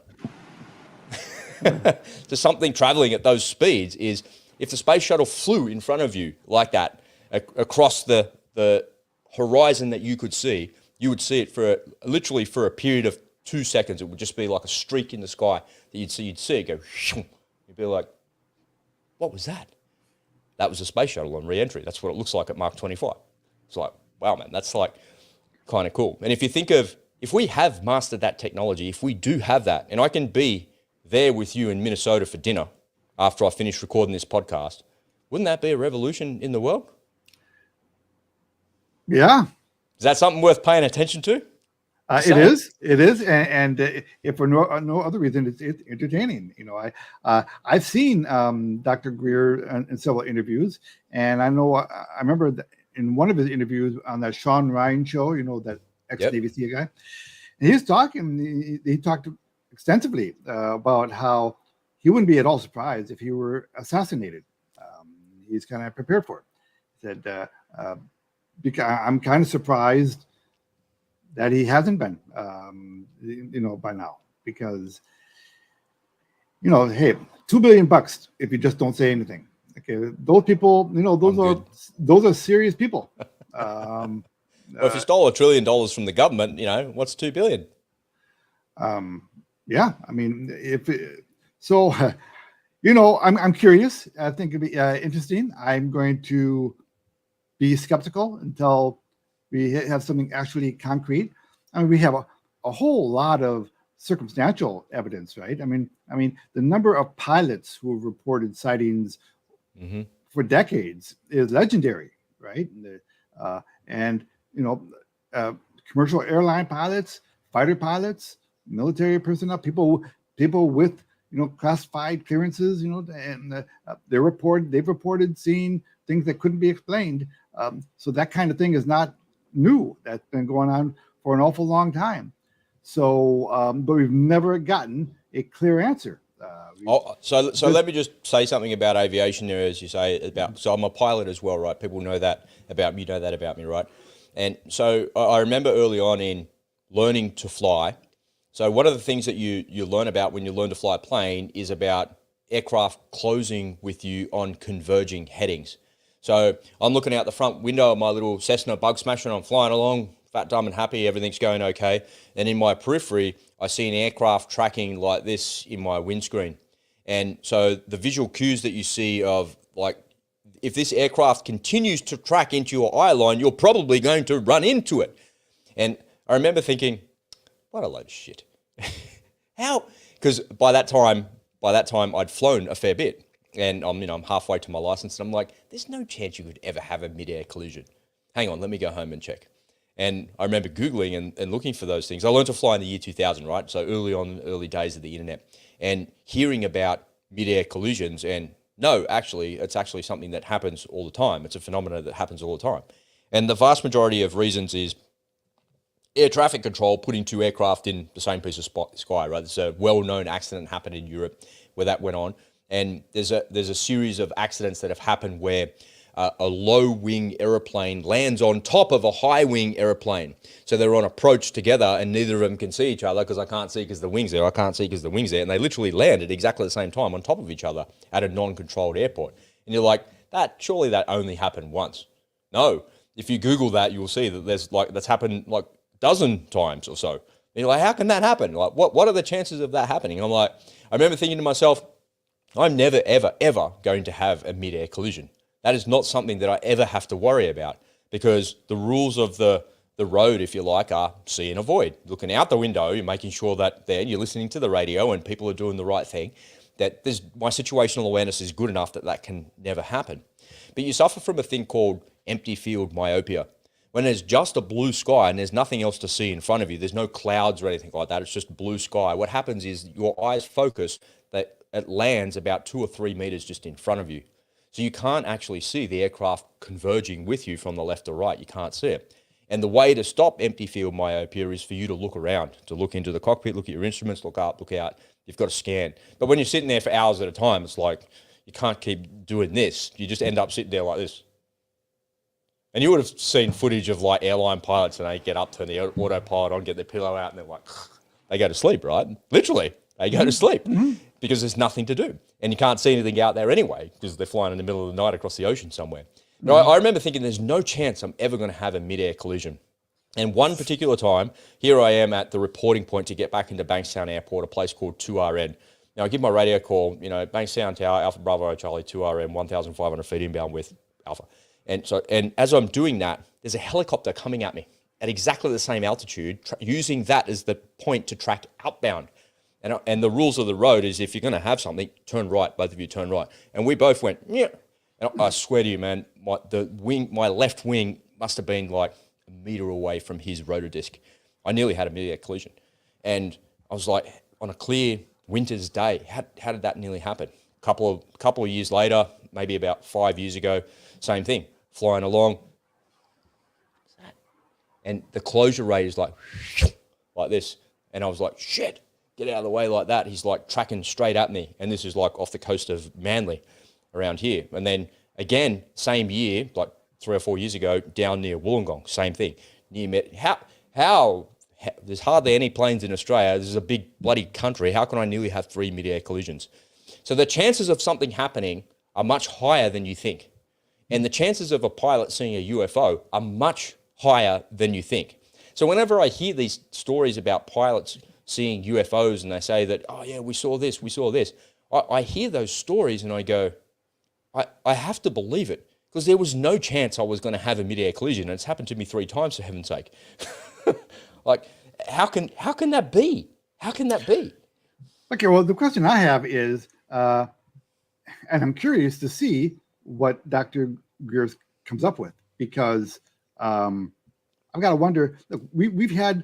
So something traveling at those speeds is, if the space shuttle flew in front of you like that, across the horizon that you could see, you would see it for literally for a period of 2 seconds. It would just be like a streak in the sky that you'd see it go, you'd be like, what was that? That was a space shuttle on re-entry. That's what it looks like at Mark 25. It's like, wow, man, that's like kind of cool. And if you think of, if we have mastered that technology, if we do have that, and I can be there with you in Minnesota for dinner after I finish recording this podcast, wouldn't that be a revolution in the world? Yeah. Is that something worth paying attention to? It is, and if for no other reason, it's entertaining. You know, I've seen Dr. Greer in several interviews, and I know I remember in one of his interviews on that Sean Ryan show, you know, that ex-BBC guy, and he was talking. He talked extensively about how he wouldn't be at all surprised if he were assassinated. He's kind of prepared for it. He said, because I'm kind of surprised that he hasn't been, you know, by now, because, you know, hey, $2 billion if you just don't say anything. Okay, those people, you know, those are serious people. Well, if you stole $1 trillion from the government, you know, what's $2 billion? Yeah, I mean, you know, I'm curious. I think it'd be interesting. I'm going to be skeptical until we have something actually concrete. I mean, we have a whole lot of circumstantial evidence, right? I mean, the number of pilots who have reported sightings for decades is legendary, right? And you know, commercial airline pilots, fighter pilots, military personnel, people with, you know, classified clearances, you know, and they've reported seeing things that couldn't be explained. So that kind of thing is not new. That's been going on for an awful long time. So, but we've never gotten a clear answer. So let me just say something about aviation there, as you say. So I'm a pilot as well, right? People know that about me, right? And so I remember early on in learning to fly. So one of the things that you learn about when you learn to fly a plane is about aircraft closing with you on converging headings. So I'm looking out the front window of my little Cessna bug smasher and I'm flying along, fat, dumb and happy, everything's going okay. And in my periphery, I see an aircraft tracking like this in my windscreen. And so the visual cues that you see of, like, if this aircraft continues to track into your eye line, you're probably going to run into it. And I remember thinking, what a load of shit. How? Because by that time I'd flown a fair bit. And I'm halfway to my license, and I'm like, there's no chance you could ever have a mid-air collision. Hang on, let me go home and check. And I remember Googling and looking for those things. I learned to fly in the year 2000, right? So early days of the internet, and hearing about mid-air collisions. And no, actually, it's actually something that happens all the time. It's a phenomenon that happens all the time. And the vast majority of reasons is air traffic control putting two aircraft in the same piece of sky, right? There's a well-known accident happened in Europe where that went on. And there's a series of accidents that have happened where a low-wing aeroplane lands on top of a high-wing aeroplane. So they're on approach together, and neither of them can see each other because I can't see because the wing's there. I can't see because the wing's there. And they literally land at exactly the same time on top of each other at a non-controlled airport. And you're like, surely that only happened once. No. If you Google that, you'll see that that's happened like a dozen times or so. And you're like, how can that happen? Like, what are the chances of that happening? And I'm like, I remember thinking to myself, I'm never, ever, ever going to have a mid-air collision. That is not something that I ever have to worry about, because the rules of the road, if you like, are see and avoid. Looking out the window, you're making sure that you're listening to the radio and people are doing the right thing, that my situational awareness is good enough that can never happen. But you suffer from a thing called empty field myopia. When there's just a blue sky and there's nothing else to see in front of you, there's no clouds or anything like that, it's just blue sky. What happens is your eyes focus that it lands about 2 or 3 meters just in front of you. So you can't actually see the aircraft converging with you from the left or right. You can't see it. And the way to stop empty field myopia is for you to look around, to look into the cockpit, look at your instruments, look up, look out. You've got to scan. But when you're sitting there for hours at a time, it's like you can't keep doing this. You just end up sitting there like this. And you would have seen footage of like airline pilots and they get up, turn the autopilot on, get their pillow out, and they're like, they go to sleep, right? Literally, they go to sleep because there's nothing to do. And you can't see anything out there anyway because they're flying in the middle of the night across the ocean somewhere. Now, I remember thinking there's no chance I'm ever going to have a mid-air collision. And one particular time, here I am at the reporting point to get back into Bankstown Airport, a place called 2RN. Now, I give my radio call, Bankstown Tower, Alpha Bravo Charlie, 2RM, 1,500 feet inbound with Alpha. And as I'm doing that, there's a helicopter coming at me at exactly the same altitude, using that as the point to track outbound. And the rules of the road is if you're going to have something, turn right, both of you turn right. And we both went, yeah. And I swear to you, man, my left wing must have been like a meter away from his rotor disc. I nearly had a mid-air collision. And I was like, on a clear winter's day, how did that nearly happen? Couple of years later, maybe about 5 years ago, same thing, flying along. What's that? And the closure rate is like this. And I was like, shit, get out of the way like that. He's like tracking straight at me. And this is like off the coast of Manly around here. And then again, same year, like 3 or 4 years ago, down near Wollongong, same thing. How there's hardly any planes in Australia. This is a big bloody country. How can I nearly have 3 mid-air collisions? So the chances of something happening are much higher than you think. And the chances of a pilot seeing a UFO are much higher than you think. So whenever I hear these stories about pilots seeing UFOs and they say that, oh yeah, we saw this, I hear those stories and I go, I have to believe it because there was no chance I was going to have a mid-air collision. And it's happened to me 3 times, for heaven's sake. Like, how can that be? How can that be? Okay, well, the question I have is, and I'm curious to see what Dr. Greers comes up with, because I've got to wonder. Look, we've had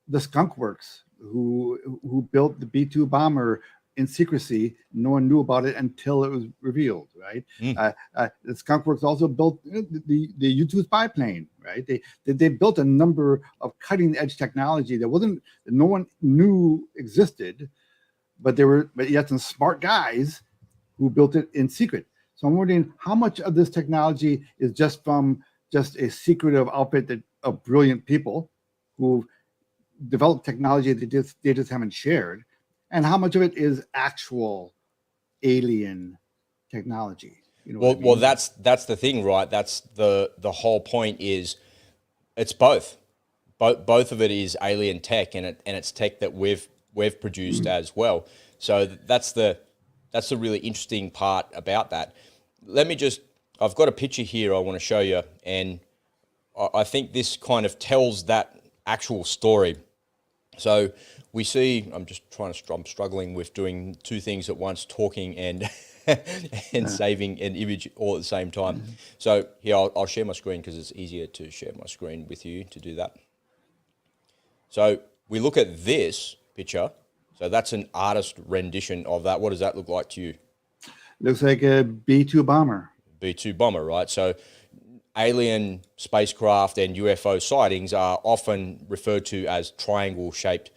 the Skunk Works who built the B-2 bomber in secrecy. No one knew about it until it was revealed, right? The Skunk Works also built the U-2 spy plane, right? They built a number of cutting-edge technology that no one knew existed, but yet some smart guys who built it in secret. So I'm wondering how much of this technology is just from just a secretive outfit of brilliant people who developed technology that they just haven't shared, and how much of it is actual alien technology. You know well, that's the thing, right? That's the whole point is it's both. Both of it is alien tech, and it's tech that we've produced as well. So that's the really interesting part about that. I've got a picture here I want to show you, and I think this kind of tells that actual story. So we see, I'm struggling with doing 2 things at once, talking and saving an image all at the same time. So here, I'll share my screen because it's easier to share my screen with you to do that. So we look at this picture. So that's an artist rendition of that. What does that look like to you? Looks like a B-2 bomber. B-2 bomber, right? So alien spacecraft and UFO sightings are often referred to as triangle-shaped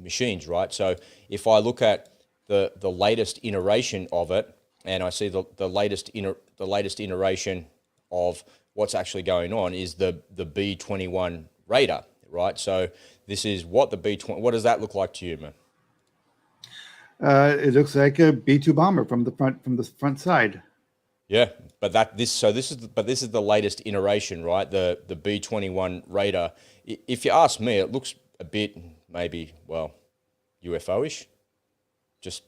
machines, right? So if I look at the latest iteration of it, and I see the latest iteration of what's actually going on is the B-21 Raider, right? So this is what the B-20. What does that look like to you, man? It looks like a B-2 bomber from the front side. Yeah, but this is the latest iteration, right? The B-21 Raider. If you ask me, it looks a bit maybe UFO-ish. Just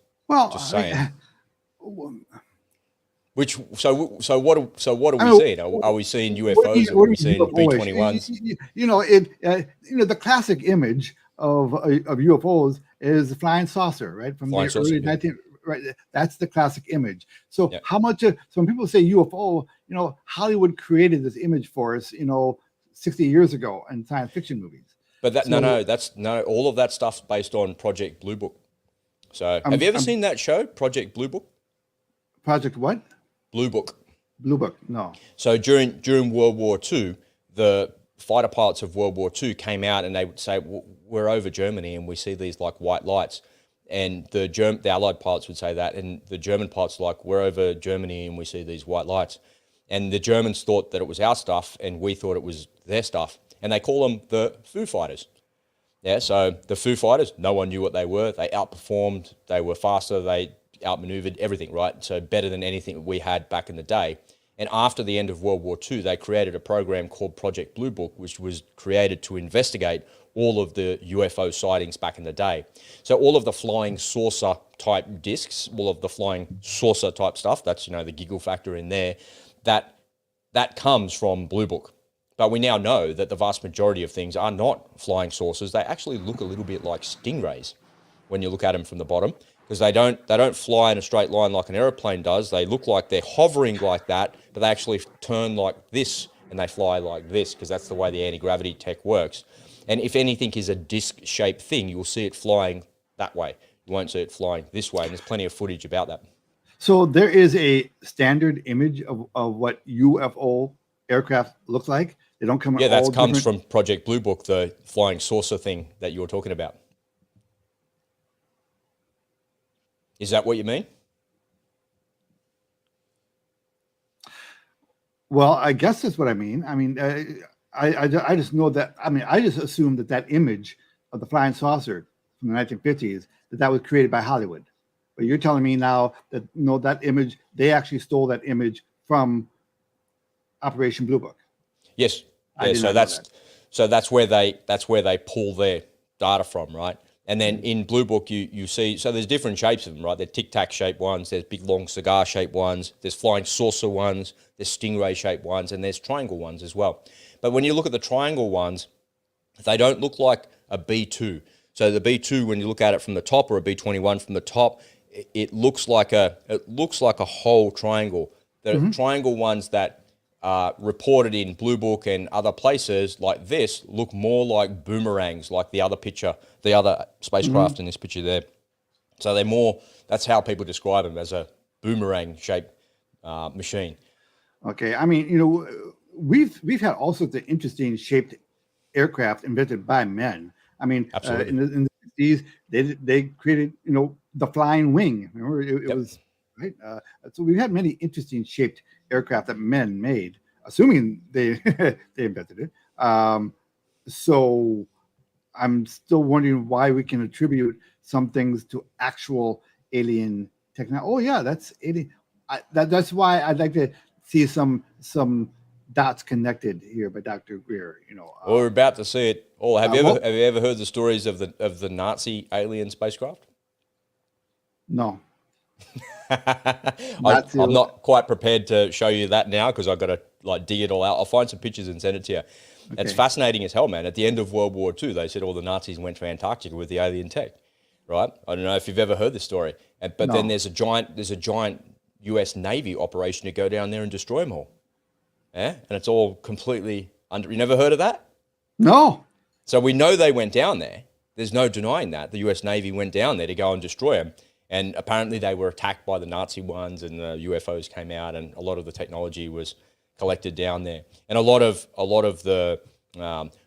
saying. So what are we seeing? Are we seeing UFOs? Or are we seeing B-21s? The classic image of UFOs is the flying saucer, right? From the early 19th. Right, that's the classic image. So how much so when people say UFO, Hollywood created this image for us, 60 years ago in science fiction movies. But all of that stuff's based on Project Blue Book. So have you ever seen that show, Project Blue Book? Project what? Blue Book. Blue Book, no. So during World War II, the fighter pilots of World War II came out and they would say, we're over Germany and we see these like white lights. And the Allied pilots would say that, and the German pilots were like, we're over Germany and we see these white lights. And the Germans thought that it was our stuff, and we thought it was their stuff. And they call them the Foo Fighters. Yeah, so the Foo Fighters, no one knew what they were. They outperformed, they were faster, they outmaneuvered everything, right? So better than anything we had back in the day. And after the end of World War II, they created a program called Project Blue Book, which was created to investigate all of the UFO sightings back in the day. So all of the flying saucer type discs, all of the flying saucer type stuff, that's, the giggle factor in there, that comes from Blue Book. But we now know that the vast majority of things are not flying saucers. They actually look a little bit like stingrays when you look at them from the bottom, because they don't fly in a straight line like an aeroplane does. They look like they're hovering like that, but they actually turn like this and they fly like this, because that's the way the anti-gravity tech works. And if anything is a disc-shaped thing, you'll see it flying that way. You won't see it flying this way, and there's plenty of footage about that. So there is a standard image of what UFO aircraft looks like. They don't come. Yeah, that comes from Project Blue Book, the flying saucer thing that you were talking about. Is that what you mean? Well, I guess that's what I mean. I mean, I just know that. I mean, I just assumed that image of the flying saucer from the 1950s that was created by Hollywood. But you're telling me now that that image, they actually stole that image from Operation Blue Book. Yes. Yeah, so that's where they pull their data from, right? And then in Blue Book, you see, so there's different shapes of them, right? There's tic-tac shaped ones, there's big long cigar shaped ones, there's flying saucer ones, there's stingray shaped ones, and there's triangle ones as well. But when you look at the triangle ones, they don't look like a B2. So the B2, when you look at it from the top, or a B21 from the top, it looks like a whole triangle. The triangle ones that reported in Blue Book and other places like this look more like boomerangs, like the other picture, the other spacecraft in this picture there. So they're more, that's how people describe them, as a boomerang shaped machine. Okay. I mean, we've had all sorts of interesting shaped aircraft invented by men. I mean, in the 60s, they created, the flying wing. Remember, it was right. So we've had many interesting shaped aircraft that men made, assuming they they invented it. So I'm still wondering why we can attribute some things to actual alien technology. Oh yeah, that's alien. That's why I'd like to see some dots connected here by Dr. Greer. Well, we're about to see it. Oh, have you ever heard the stories of the Nazi alien spacecraft? No. I'm not quite prepared to show you that now, because I've got to dig it all out. I'll find some pictures and send it to you. Okay. It's fascinating as hell, man. At the end of World War II, they said all the Nazis went to Antarctica with the alien tech, right? I don't know if you've ever heard this story. But then there's a giant US Navy operation to go down there and destroy them all. Yeah, and it's all completely under. You never heard of that? No. So we know they went down there. There's no denying that. The US Navy went down there to go and destroy them. And apparently they were attacked by the Nazi ones, and the UFOs came out, and a lot of the technology was collected down there. And a lot of the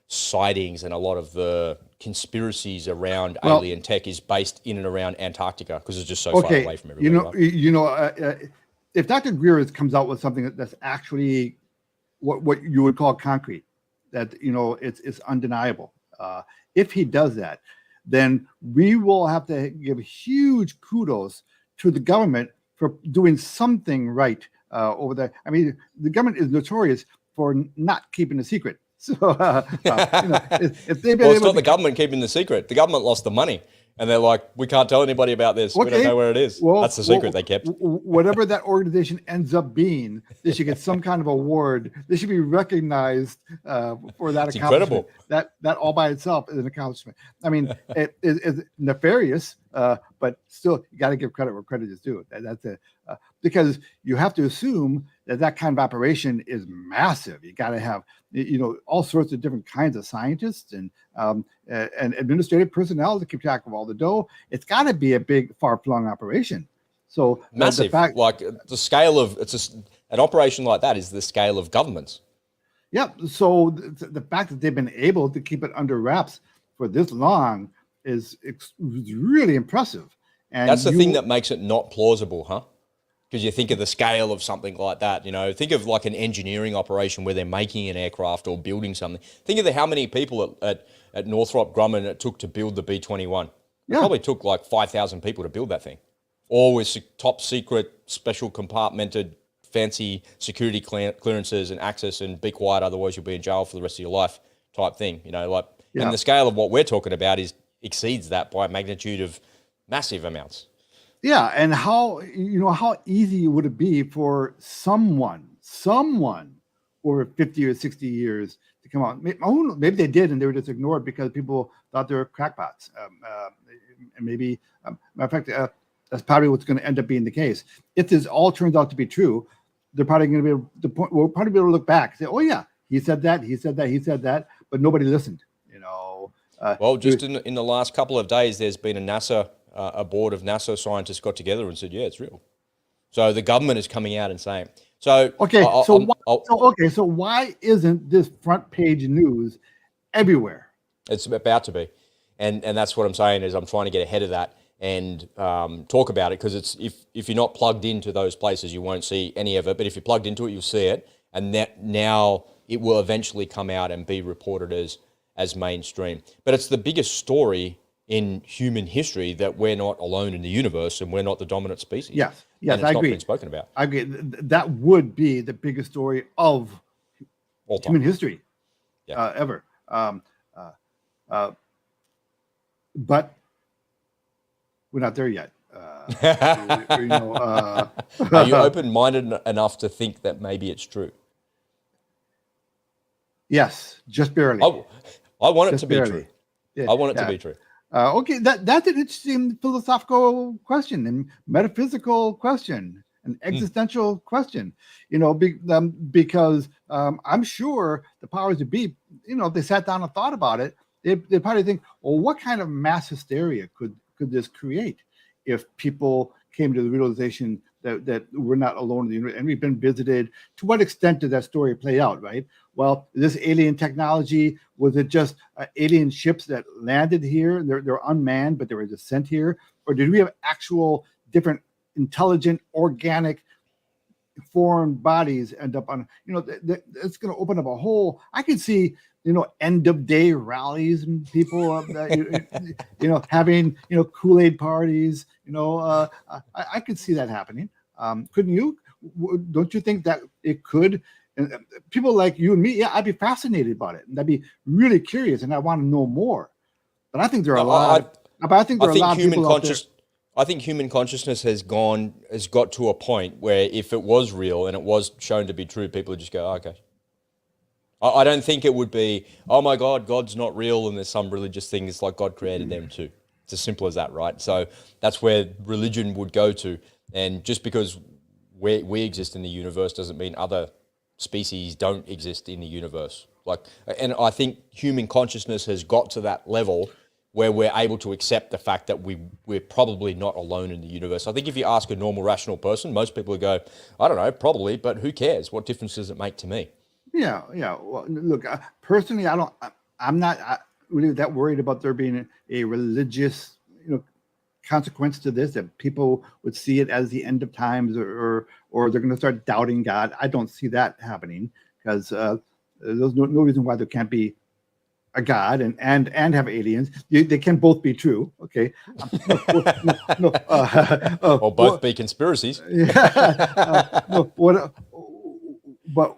sightings and a lot of the conspiracies around alien tech is based in and around Antarctica, because it's just so far away from everybody. If Dr. Greer comes out with something that's actually what you would call concrete, that it's undeniable. If he does that, then we will have to give huge kudos to the government for doing something right over there. I mean, the government is notorious for not keeping a secret. So, if they've been it's not the government keeping the secret. The government lost the money, and they're like, we can't tell anybody about this. Okay. We don't know where it is. That's the secret they kept. Whatever that organization ends up being, they should get some kind of award. They should be recognized for that accomplishment. Incredible. That all by itself is an accomplishment. I mean, it's nefarious, but still, you got to give credit where credit is due. That's it. Because you have to assume that kind of operation is massive. You got to have, all sorts of different kinds of scientists and administrative personnel to keep track of all the dough. It's got to be a big, far-flung operation. So massive, like the scale of an operation like that is the scale of governments. Yeah. So the fact that they've been able to keep it under wraps for this long is really impressive. And that's the thing that makes it not plausible, huh? Because you think of the scale of something like that, think of like an engineering operation where they're making an aircraft or building something. Think of how many people at Northrop Grumman it took to build the B-21. It probably took like 5,000 people to build that thing. All with top secret, special compartmented, fancy security clearances and access, and be quiet, otherwise you'll be in jail for the rest of your life type thing. And the scale of what we're talking about exceeds that by a magnitude of massive amounts. Yeah, and how easy would it be for someone over 50 or 60 years to come out? Maybe they did, and they were just ignored because people thought they were crackpots. And maybe, matter of fact, that's probably what's going to end up being the case. If this all turns out to be true, they're probably going to we'll probably be able to look back and say, "Oh yeah, he said that," but nobody listened. Well, just in the last couple of days, there's been a board of NASA scientists got together and said, yeah, it's real. So the government is coming out and saying, so. Okay, so why isn't this front page news everywhere? It's about to be. And that's what I'm saying is I'm trying to get ahead of that and talk about it, because it's if you're not plugged into those places, you won't see any of it. But if you're plugged into it, you'll see it. And that now it will eventually come out and be reported as mainstream. But it's the biggest story in human history that we're not alone in the universe and we're not the dominant species. Yes, and it's I not agree. been spoken about. I agree. That would be the biggest story of human history ever. But we're not there yet. Are you open-minded enough to think that maybe it's true? Yes, just barely. I want it to be true. I want it to be true. Okay, that's an interesting philosophical question and metaphysical question, an existential question. Because I'm sure the powers that be, if they sat down and thought about it, they probably think, well, what kind of mass hysteria could this create if people came to the realization that we're not alone in the universe and we've been visited? To what extent did that story play out, right? Well, this alien technology, was it just alien ships that landed here? They're unmanned, but they were just sent here? Or did we have actual different intelligent, organic, foreign bodies end up on, it's going to open up a whole, I could see, end of day rallies and people, having, Kool-Aid parties, I could see that happening. Couldn't you? Don't you think that it could? And people like you and me, I'd be fascinated about it, and I'd be really curious, and I want to know more. But I think there are a lot. I think human consciousness has got to a point where if it was real and it was shown to be true, people would just go, okay. I don't think it would be, oh my God, God's not real, and there's some religious thing. It's like God created them too. It's as simple as that, right? So that's where religion would go to. And just because we exist in the universe doesn't mean other species don't exist in the universe. And I think human consciousness has got to that level where we're able to accept the fact that we're probably not alone in the universe. I think if you ask a normal, rational person, most people would go, I don't know, probably, but who cares? What difference does it make to me? Yeah. Well, look, personally, I'm not really that worried about there being a religious, consequence to this, that people would see it as the end of times, or they're going to start doubting God. I don't see that happening, because there's no reason why there can't be a God and have aliens. They can both be true. Okay. Or both be conspiracies. But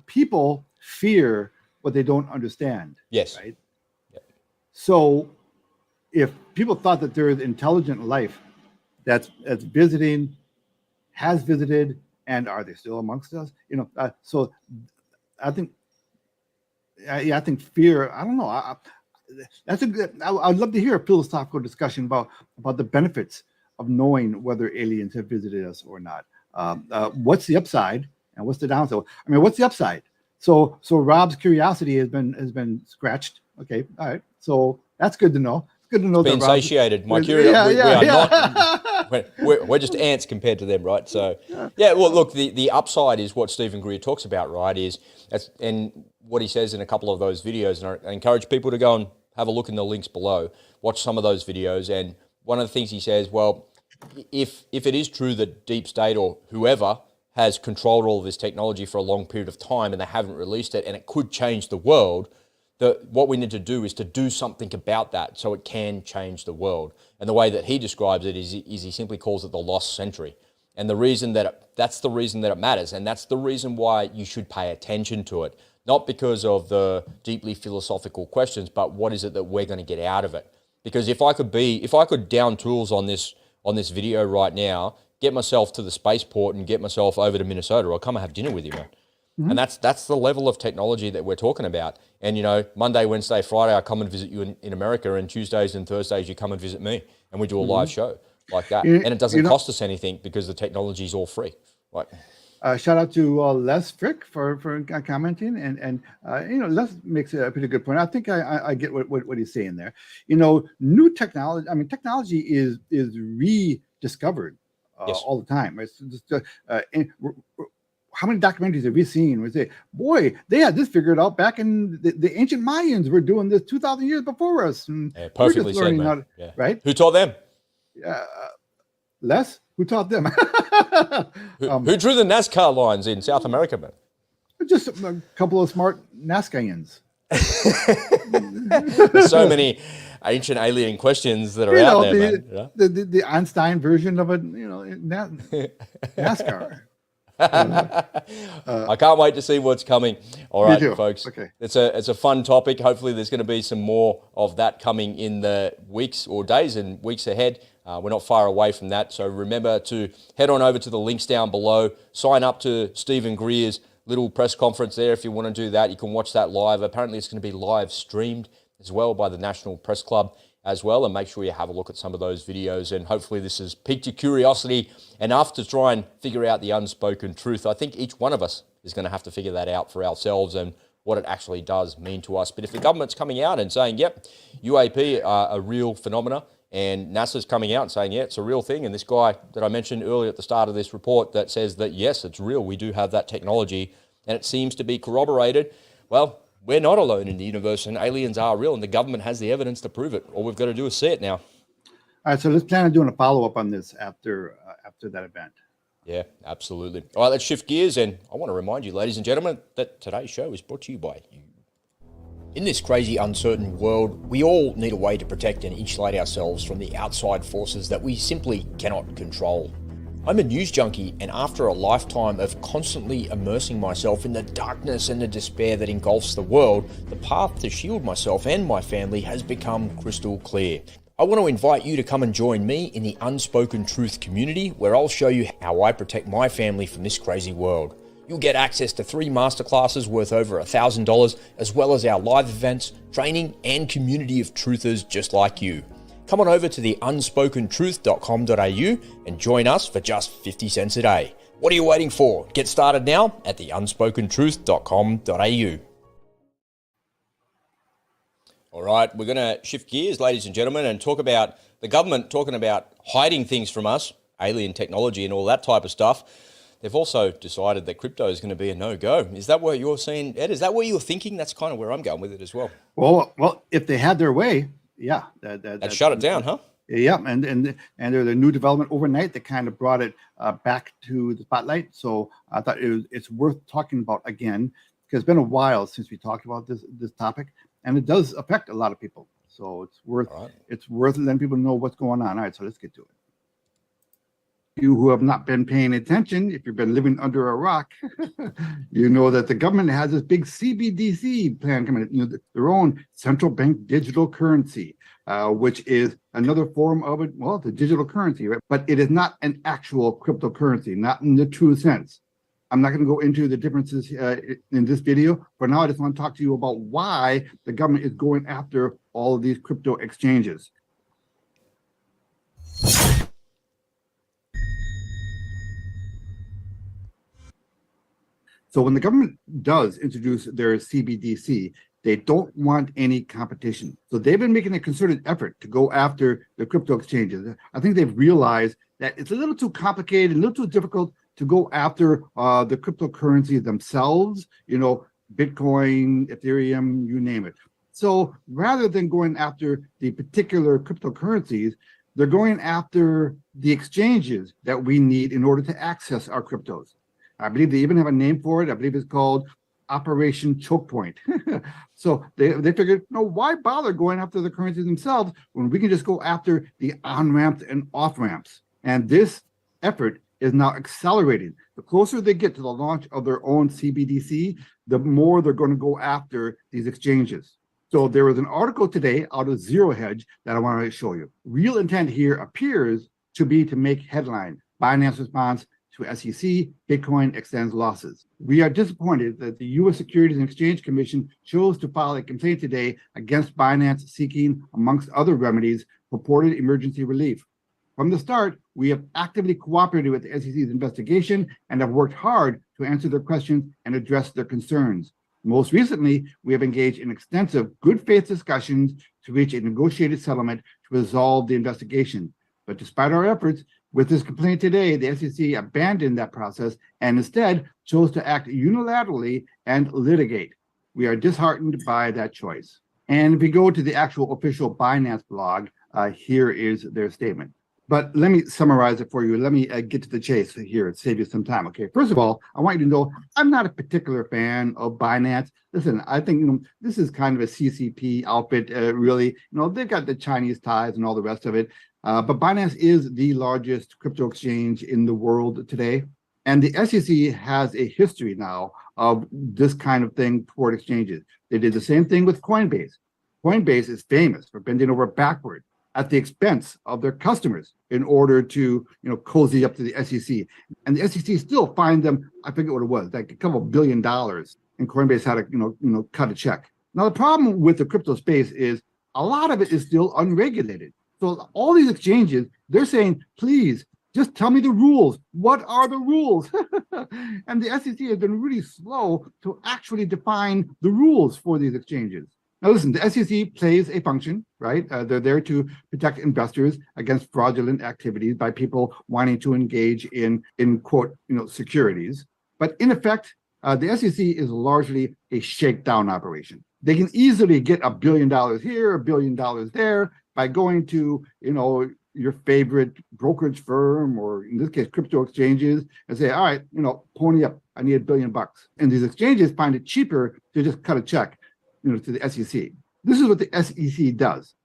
people fear what they don't understand. Yes. Right. Yep. So if people thought that there is intelligent life that's visiting, has visited, and are they still amongst us? So I think, I think fear. I don't know. That's a good. I'd love to hear a philosophical discussion about the benefits of knowing whether aliens have visited us or not. What's the upside and what's the downside? I mean, what's the upside? So Rob's curiosity has been scratched. Okay, all right. So that's good to know. Good to know. It's been satiated. My curiosity. We're just ants compared to them, right? So, well, look, the upside is what Stephen Greer talks about, right? And what he says in a couple of those videos, and I encourage people to go and have a look in the links below, watch some of those videos. And one of the things he says, well, if it is true that deep state or whoever has controlled all of this technology for a long period of time and they haven't released it and it could change the world, what we need to do is to do something about that so it can change the world. And the way that he describes it is he simply calls it the lost century. And the reason that's the reason that it matters, and that's the reason why you should pay attention to it. Not because of the deeply philosophical questions, but what is it that we're going to get out of it? Because if I could down tools on this video right now, get myself to the spaceport and get myself over to Minnesota, I'll come and have dinner with you, man. Mm-hmm. And that's the level of technology that we're talking about. And, Monday, Wednesday, Friday, I come and visit you in America, and Tuesdays and Thursdays, you come and visit me, and we do a live show like that. And it doesn't cost us anything because the technology is all free. Like, shout out to Les Frick for commenting, and Les makes a pretty good point. I think I get what he's saying there. New technology. I mean, technology is rediscovered all the time. It's just, how many documentaries have we seen where they say, boy, they had this figured out back in the ancient Mayans were doing this 2,000 years before us. And perfectly said, man. Right? Who taught them? Les? Who taught them? Who drew the NASCAR lines in South America, man? Just a couple of smart NASCARians. There's so many ancient alien questions that are out there, man. The Einstein version of it, NASCAR. I can't wait to see what's coming. All right, folks. Okay. It's a fun topic. Hopefully there's going to be some more of that coming in the weeks or days and weeks ahead. We're not far away from that. So remember to head on over to the links down below. Sign up to Stephen Greer's little press conference there if you want to do that. You can watch that live. Apparently it's going to be live streamed as well by the National Press Club as well, and make sure you have a look at some of those videos, and hopefully this has piqued your curiosity enough to try and figure out the unspoken truth. I think each one of us is going to have to figure that out for ourselves and what it actually does mean to us. But if the government's coming out and saying, yep, UAP are a real phenomena, and NASA's coming out and saying, yeah, it's a real thing, and this guy that I mentioned earlier at the start of this report that says that, yes, it's real, we do have that technology, and it seems to be corroborated, well, we're not alone in the universe, and aliens are real, and the government has the evidence to prove it. All we've got to do is see it now. All right, so let's plan on doing a follow-up on this after that event. Yeah, absolutely. All right, let's shift gears, and I want to remind you, ladies and gentlemen, that today's show is brought to you by you. In this crazy, uncertain world, we all need a way to protect and insulate ourselves from the outside forces that we simply cannot control. I'm a news junkie, and after a lifetime of constantly immersing myself in the darkness and the despair that engulfs the world, the path to shield myself and my family has become crystal clear. I want to invite you to come and join me in the Unspoken Truth community, where I'll show you how I protect my family from this crazy world. You'll get access to 3 masterclasses worth over $1,000, as well as our live events, training, and community of truthers just like you. Come on over to the unspokentruth.com.au and join us for just 50 cents a day. What are you waiting for? Get started now at the unspokentruth.com.au. All right, we're going to shift gears, ladies and gentlemen, and talk about the government talking about hiding things from us, alien technology and all that type of stuff. They've also decided that crypto is going to be a no-go. Is that what you're saying, Ed? Is that what you're thinking? That's kind of where I'm going with it as well. Well, if they had their way, yeah, that shut it down, huh? Yeah, and there's a new development overnight that kind of brought it back to the spotlight. So I thought it's worth talking about again, because it's been a while since we talked about this topic, and it does affect a lot of people. So it's worth letting people know what's going on. All right, so let's get to it. You who have not been paying attention, if you've been living under a rock, you know that the government has this big CBDC plan coming, their own central bank digital currency, which is another form of it. Well, the digital currency, right? But it is not an actual cryptocurrency, not in the true sense. I'm not going to go into the differences in this video. For now, I just want to talk to you about why the government is going after all of these crypto exchanges. So when the government does introduce their CBDC, they don't want any competition. So they've been making a concerted effort to go after the crypto exchanges. I think they've realized that it's a little too complicated, a little too difficult to go after the cryptocurrencies themselves, Bitcoin, Ethereum, you name it. So rather than going after the particular cryptocurrencies, They're going after the exchanges that we need in order to access our cryptos. I believe they even have a name for it. I believe it's called Operation Choke Point. So they figured, no, why bother going after the currencies themselves when we can just go after the on-ramps and off-ramps? And this effort is now accelerating. The closer they get to the launch of their own CBDC, the more they're going to go after these exchanges. So there was an article today out of Zero Hedge that I want to show you. Real intent here appears to be to make headline. Binance response to SEC, Bitcoin extends losses. We are disappointed that the U.S. Securities and Exchange Commission chose to file a complaint today against Binance seeking, amongst other remedies, purported emergency relief. From the start, we have actively cooperated with the SEC's investigation and have worked hard to answer their questions and address their concerns. Most recently, we have engaged in extensive good faith discussions to reach a negotiated settlement to resolve the investigation. But despite our efforts, with this complaint today, the SEC abandoned that process and instead chose to act unilaterally and litigate. We are disheartened by that choice. And if we go to the actual official Binance blog, here is their statement. But let me summarize it for you. Let me get to the chase here and save you some time. Okay, first of all, I want you to know I'm not a particular fan of Binance. Listen, I think this is kind of a CCP outfit, really. They've got the Chinese ties and all the rest of it. But Binance is the largest crypto exchange in the world today. And the SEC has a history now of this kind of thing toward exchanges. They did the same thing with Coinbase. Coinbase is famous for bending over backward at the expense of their customers in order to, cozy up to the SEC. And the SEC still fined them, I forget what it was, like a couple $1 billion. And Coinbase had to, cut a check. Now, the problem with the crypto space is a lot of it is still unregulated. So all these exchanges, they're saying, please, just tell me the rules. What are the rules? And the SEC has been really slow to actually define the rules for these exchanges. Now, listen, the SEC plays a function, right? They're there to protect investors against fraudulent activities by people wanting to engage in quote, securities. But in effect, the SEC is largely a shakedown operation. They can easily get $1 billion here, $1 billion there by going to, your favorite brokerage firm, or in this case, crypto exchanges, and say, all right, pony up, I need $1 billion. And these exchanges find it cheaper to just cut a check to the SEC. This is what the SEC does.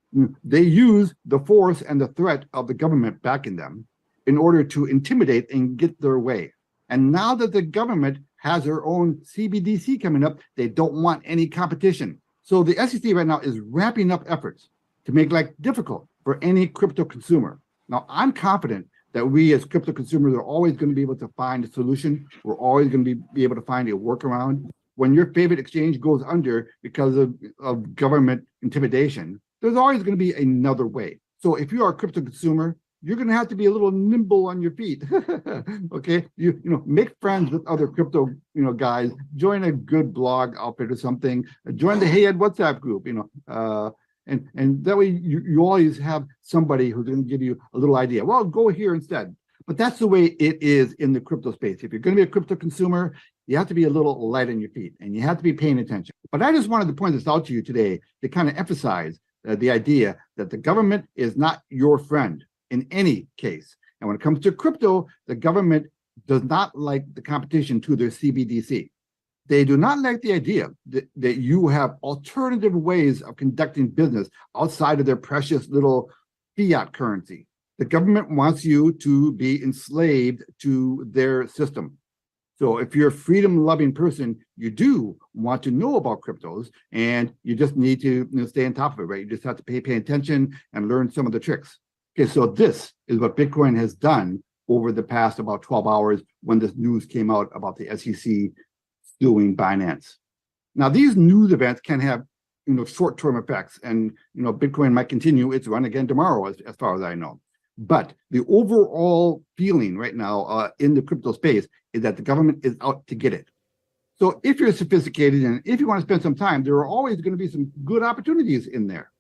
They use the force and the threat of the government backing them in order to intimidate and get their way. And now that the government has their own CBDC coming up, they don't want any competition. So the SEC right now is ramping up efforts to make life difficult for any crypto consumer. Now, I'm confident that we as crypto consumers are always going to be able to find a solution. We're always going to be able to find a workaround. When your favorite exchange goes under because of government intimidation, there's always going to be another way. So if you are a crypto consumer, you're going to have to be a little nimble on your feet. Okay, make friends with other crypto guys. Join a good blog outfit or something. Join the Hey Ed WhatsApp group. And that way you always have somebody who's going to give you a little idea. Well, go here instead. But that's the way it is in the crypto space. If you're going to be a crypto consumer, you have to be a little light on your feet and you have to be paying attention. But I just wanted to point this out to you today to kind of emphasize the idea that the government is not your friend in any case. And when it comes to crypto, the government does not like the competition to their CBDC. They do not like the idea that you have alternative ways of conducting business outside of their precious little fiat currency. The government wants you to be enslaved to their system. So if you're a freedom-loving person, you do want to know about cryptos, and you just need to stay on top of it, right? You just have to pay attention and learn some of the tricks. Okay, so this is what Bitcoin has done over the past about 12 hours when this news came out about the SEC suing Binance. Now, these news events can have short-term effects, and Bitcoin might continue its run again tomorrow, as far as I know. But the overall feeling right now in the crypto space is that the government is out to get it. So if you're sophisticated and if you want to spend some time, there are always going to be some good opportunities in there.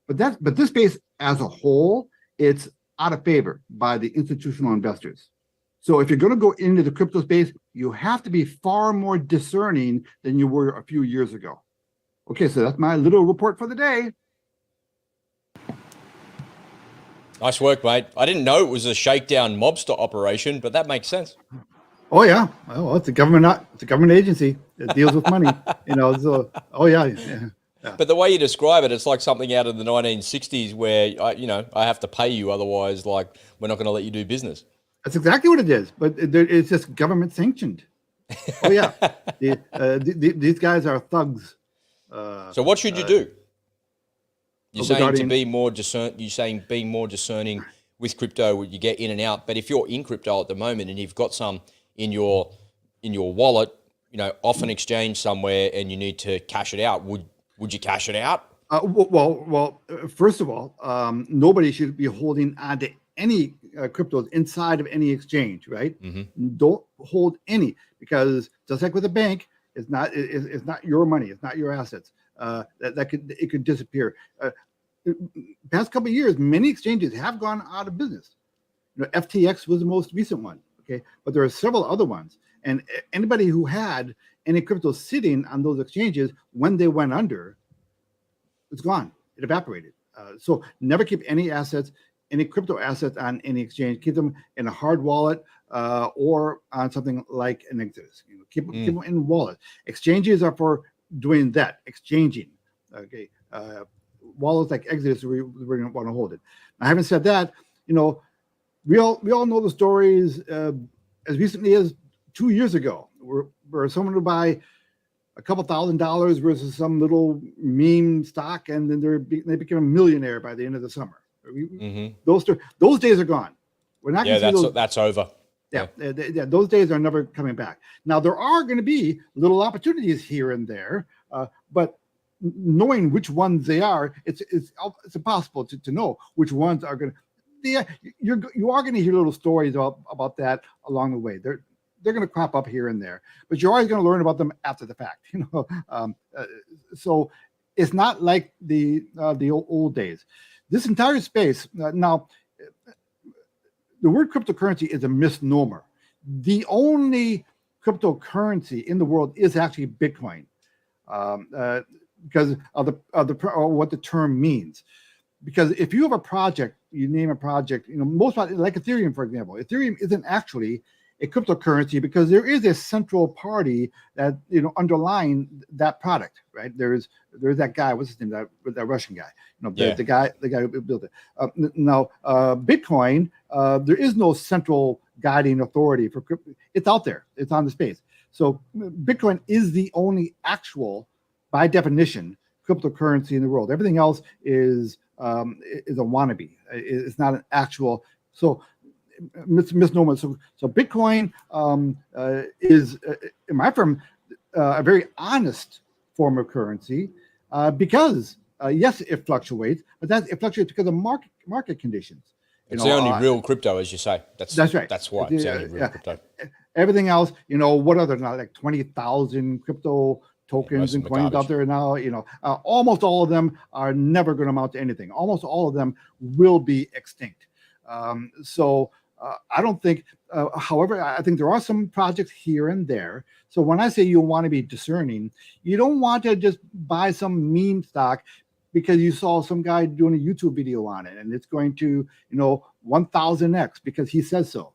But this space as a whole, it's out of favor by the institutional investors. So if you're going to go into the crypto space, you have to be far more discerning than you were a few years ago. Okay, so that's my little report for the day. Nice work, mate. I didn't know it was a shakedown mobster operation, but that makes sense. Oh yeah, well, it's a government agency that deals with money. So oh yeah, yeah. But the way you describe it, it's like something out of the 1960s where I have to pay you, otherwise, like we're not going to let you do business. That's exactly what it is. But it's just government sanctioned. Oh yeah, these guys are thugs. So what should you do? You're saying regarding- to be more discern. You're saying being more discerning with crypto, you get in and out. But if you're in crypto at the moment and you've got some in your wallet, off an exchange somewhere, and you need to cash it out, would you cash it out? Well, first of all, nobody should be holding on to any cryptos inside of any exchange, right? Mm-hmm. Don't hold any, because just like with a bank, it's not your money, it's not your assets. It could disappear. Past couple of years, many exchanges have gone out of business. FTX was the most recent one, okay, but there are several other ones, and anybody who had any crypto sitting on those exchanges when they went under, it's gone. It evaporated. So never keep any crypto assets on any exchange. Keep them in a hard wallet or on something like an Exodus. Keep them in wallet. Exchanges are for doing that, exchanging. Okay, wallets like Exodus, we're going to want to hold it. Now, having said that, we all know the stories as recently as 2 years ago, where someone would buy a couple $1,000s versus some little meme stock, and then they became a millionaire by the end of the summer. Those days are gone. We're not. Yeah, that's over. Yeah, those days are never coming back. Now there are going to be little opportunities here and there, but knowing which ones they are, it's impossible to know which ones are going to. You are going to hear little stories about that along the way. They're going to crop up here and there, but you're always going to learn about them after the fact. So it's not like the old days. This entire space now. The word cryptocurrency is a misnomer. The only cryptocurrency in the world is actually Bitcoin, because of what the term means. Because if you have a project, you name a project, most like Ethereum, for example. Ethereum isn't actually a cryptocurrency because there is a central party that underlying that product, right? There's that guy, what's his name, that Russian guy, the guy who built it. Now, Bitcoin, there is no central guiding authority for crypto. It's out there, it's on the space. So Bitcoin is the only actual, by definition, cryptocurrency in the world. Everything else is a wannabe. It's not an actual. So misnomer. So Bitcoin is, in my firm, a very honest form of currency because yes, it fluctuates, but it fluctuates because of market conditions. It's the only real crypto, as you say. That's right. That's why it's the only real crypto. Everything else, what are there now? Like 20,000 crypto tokens and coins out there now. Almost all of them are never going to amount to anything. Almost all of them will be extinct. So I don't think, however, I think there are some projects here and there. So when I say you want to be discerning, you don't want to just buy some meme stock because you saw some guy doing a YouTube video on it and it's going to, 1000x because he says so.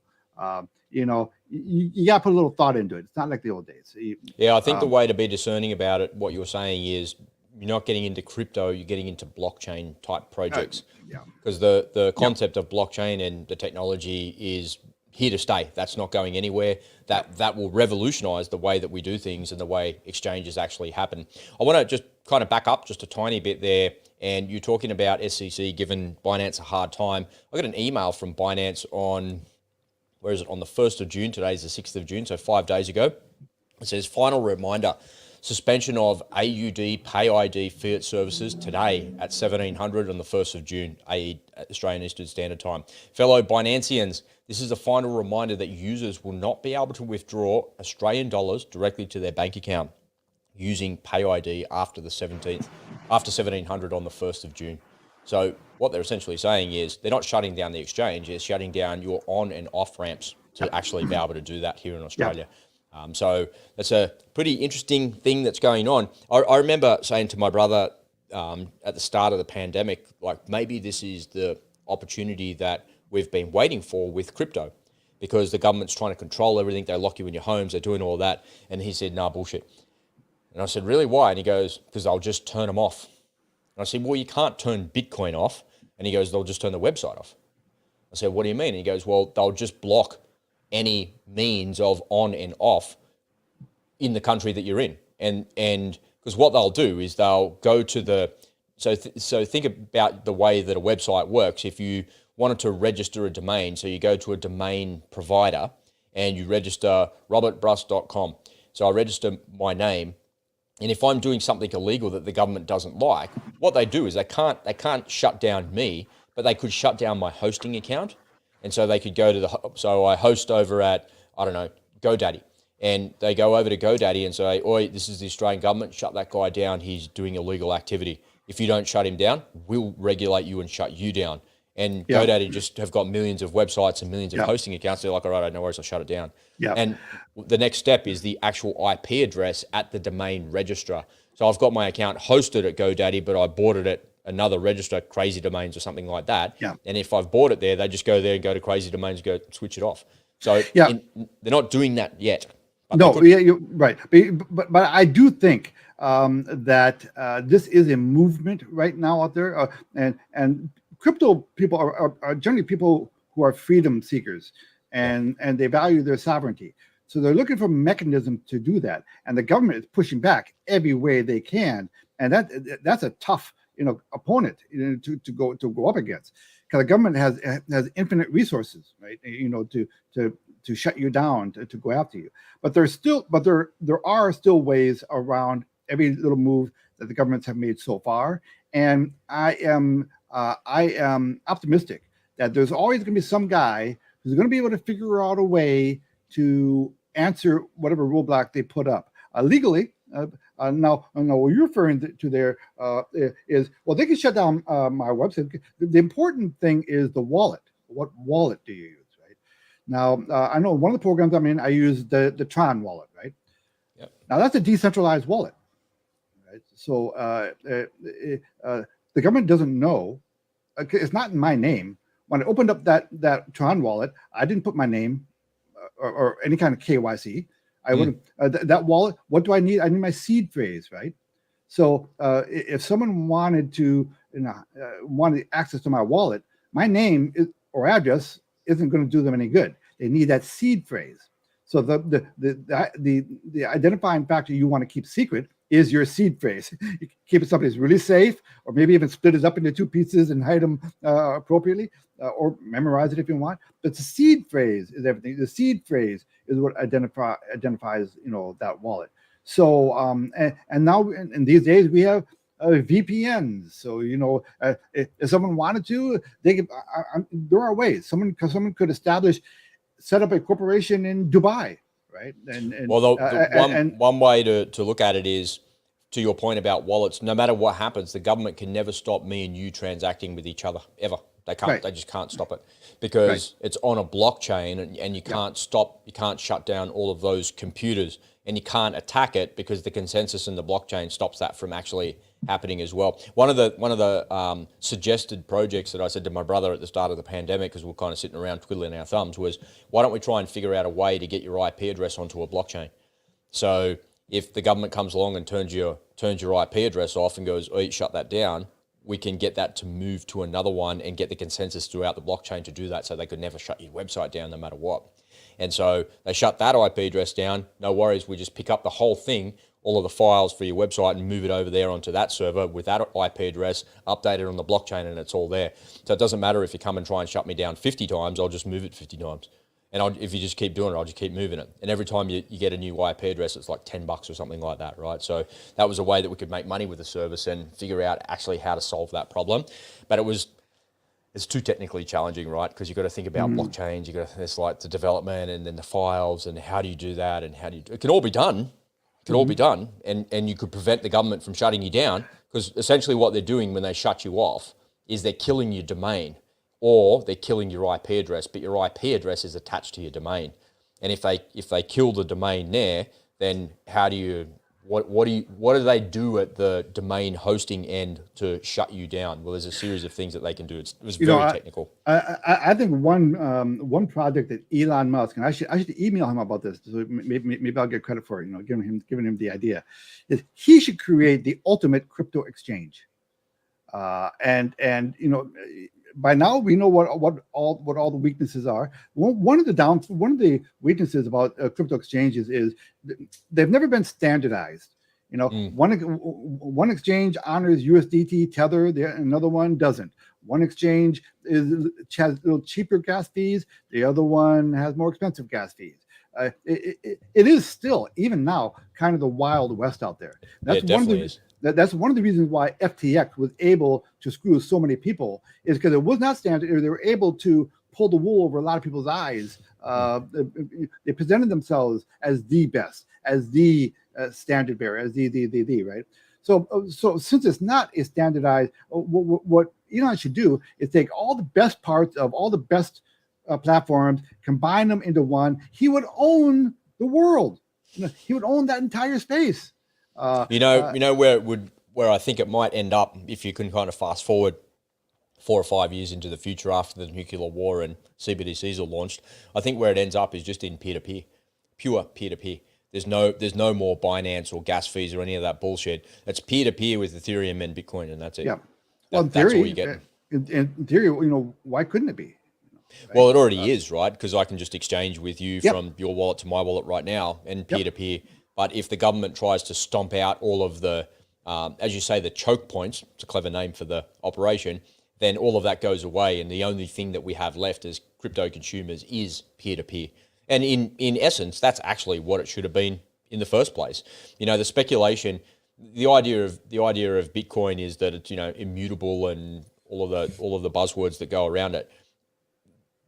You got to put a little thought into it. It's not like the old days. Yeah, I think the way to be discerning about it, what you're saying is, you're not getting into crypto, you're getting into blockchain type projects. Because the concept of blockchain and the technology is here to stay. That's not going anywhere. That will revolutionize the way that we do things and the way exchanges actually happen. I want to just kind of back up just a tiny bit there. And you're talking about SEC giving Binance a hard time. I got an email from Binance on, where is it? On the 1st of June. Today is the 6th of June, so 5 days ago. It says, final reminder, suspension of AUD Pay ID fiat services today at 1700 on the 1st of June, Australian Eastern Standard Time. Fellow Binanceans, this is a final reminder that users will not be able to withdraw Australian dollars directly to their bank account using Pay ID after 1700 on the 1st of June. So what they're essentially saying is they're not shutting down the exchange, they're shutting down your on and off ramps to actually be able to do that here in Australia. So that's a pretty interesting thing that's going on. I remember saying to my brother at the start of the pandemic, like maybe this is the opportunity that we've been waiting for with crypto, because the government's trying to control everything. They lock you in your homes. They're doing all that. And he said, nah, bullshit. And I said, really, why? And he goes, because I'll just turn them off. And I said, well, you can't turn Bitcoin off. And he goes, they'll just turn the website off. I said, what do you mean? And he goes, well, they'll just block any means of on and off in the country that you're in. And because what they'll do is they'll go to the, so think about the way that a website works. If you wanted to register a domain, so you go to a domain provider and you register robertbruss.com. So I register my name. And if I'm doing something illegal that the government doesn't like, what they do is they can't shut down me, but they could shut down my hosting account. And so they could go to so I host over at, I don't know, GoDaddy. And they go over to GoDaddy and say, oi, this is the Australian government, shut that guy down, he's doing illegal activity. If you don't shut him down, we'll regulate you and shut you down. And GoDaddy just have got millions of websites and millions of hosting accounts. They're like, all right, no worries, I'll shut it down. And the next step is the actual IP address at the domain registrar. So I've got my account hosted at GoDaddy, but I bought it at another registrar, Crazy Domains or something like that. And if I've bought it there, they just go there and go to Crazy Domains, go switch it off. So they're not doing that yet. No, you're right. But I do think that this is a movement right now out there. And crypto people are generally people who are freedom seekers, and they value their sovereignty. So they're looking for mechanisms to do that. And the government is pushing back every way they can. And that's a tough, opponent, to go up against, because the government has infinite resources, right? To shut you down, to go after you. But there are still ways around every little move that the governments have made so far. And I am optimistic that there's always going to be some guy who's going to be able to figure out a way to answer whatever roadblock they put up legally. Now, what you're referring to there is, well, they can shut down my website. The important thing is the wallet. What wallet do you use, right? Now, I know one of the programs I'm in, I use the Tron wallet, right? Yep. Now, that's a decentralized wallet, right? So the government doesn't know. It's not in my name. When I opened up that Tron wallet, I didn't put my name or any kind of KYC. I would that wallet. What do I need? I need my seed phrase, right? So if someone wanted access to my wallet, my name or address isn't going to do them any good. They need that seed phrase. So the identifying factor you want to keep secret is your seed phrase. You keep it something that's really safe, or maybe even split it up into two pieces and hide them appropriately, or memorize it if you want. But the seed phrase is everything. The seed phrase is what identifies that wallet. So and now in these days we have VPNs. So if someone wanted to, they could. There are ways. Someone could set up a corporation in Dubai. Right. One way to look at it is, to your point about wallets, no matter what happens, the government can never stop me and you transacting with each other, ever. They can't. Right. They just can't stop it, because it's on a blockchain, and you can't stop. You can't shut down all of those computers, and you can't attack it, because the consensus in the blockchain stops that from actually happening as well. One of the suggested projects that I said to my brother at the start of the pandemic, because we're kind of sitting around twiddling our thumbs, was, why don't we try and figure out a way to get your IP address onto a blockchain? So if the government comes along and turns your IP address off and goes, oh, shut that down, we can get that to move to another one and get the consensus throughout the blockchain to do that, so they could never shut your website down no matter what. And so they shut that IP address down. No worries, we just pick up the whole thing, all of the files for your website, and move it over there onto that server with that IP address, update it on the blockchain, and it's all there. So it doesn't matter if you come and try and shut me down 50 times, I'll just move it 50 times. And if you just keep doing it, I'll just keep moving it. And every time you get a new IP address, it's like $10 or something like that, right? So that was a way that we could make money with the service and figure out actually how to solve that problem. But it's too technically challenging, right? Because you've got to think about blockchains, there's like the development and then the files, and how do you do that, and it can all be done. It can all be done, and you could prevent the government from shutting you down, because essentially what they're doing when they shut you off is they're killing your domain, or they're killing your IP address, but your IP address is attached to your domain. And if they kill the domain there, then what do they do at the domain hosting end to shut you down? Well, there's a series of things that they can do. It was very technical. I think one project that Elon Musk, and I should email him about this, so maybe I'll get credit for it, giving him the idea, is he should create the ultimate crypto exchange. And by now we know what all the weaknesses are. One of the weaknesses about crypto exchanges is they've never been standardized. One exchange honors USDT Tether, another one doesn't. One exchange has a little cheaper gas fees, the other one has more expensive gas fees. It is still, even now, kind of the Wild West out there. That's That's one of the reasons why FTX was able to screw so many people, is because it was not standard. They were able to pull the wool over a lot of people's eyes. They presented themselves as the best, as the standard bearer, as the right. So since it's not a standardized, what Elon should do is take all the best parts of all the best platforms, combine them into one. He would own the world. He would own that entire space. Where I think it might end up, if you can kind of fast forward 4 or 5 years into the future after the nuclear war and CBDCs are launched, I think where it ends up is just in peer-to-peer, pure peer-to-peer. There's no more Binance or gas fees or any of that bullshit. It's peer-to-peer with Ethereum and Bitcoin, and that's it. Yeah. Well, that's all you get. In theory, why couldn't it be? Right? Well, it already is, right? Because I can just exchange with you from your wallet to my wallet right now and peer-to-peer. But if the government tries to stomp out all of the, as you say, the choke points, it's a clever name for the operation, then all of that goes away. And the only thing that we have left as crypto consumers is peer-to-peer. And in essence, that's actually what it should have been in the first place. The speculation, the idea of Bitcoin is that it's, immutable and all of the buzzwords that go around it.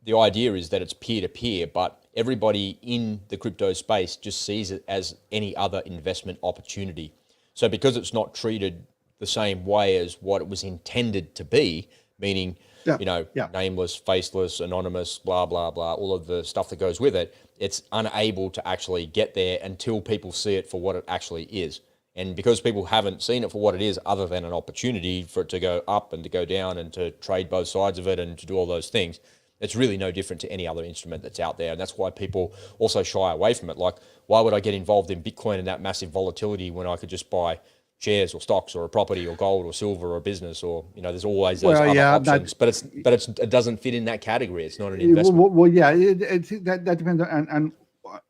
The idea is that it's peer-to-peer, but everybody in the crypto space just sees it as any other investment opportunity. So because it's not treated the same way as what it was intended to be, meaning, nameless, faceless, anonymous, blah, blah, blah, all of the stuff that goes with it, it's unable to actually get there until people see it for what it actually is. And because people haven't seen it for what it is, other than an opportunity for it to go up and to go down and to trade both sides of it and to do all those things, it's really no different to any other instrument that's out there. And that's why people also shy away from it. Like, why would I get involved in Bitcoin and that massive volatility when I could just buy shares or stocks or a property or gold or silver or a business, or, there's always those other options. But it doesn't fit in that category. It's not an investment. That depends on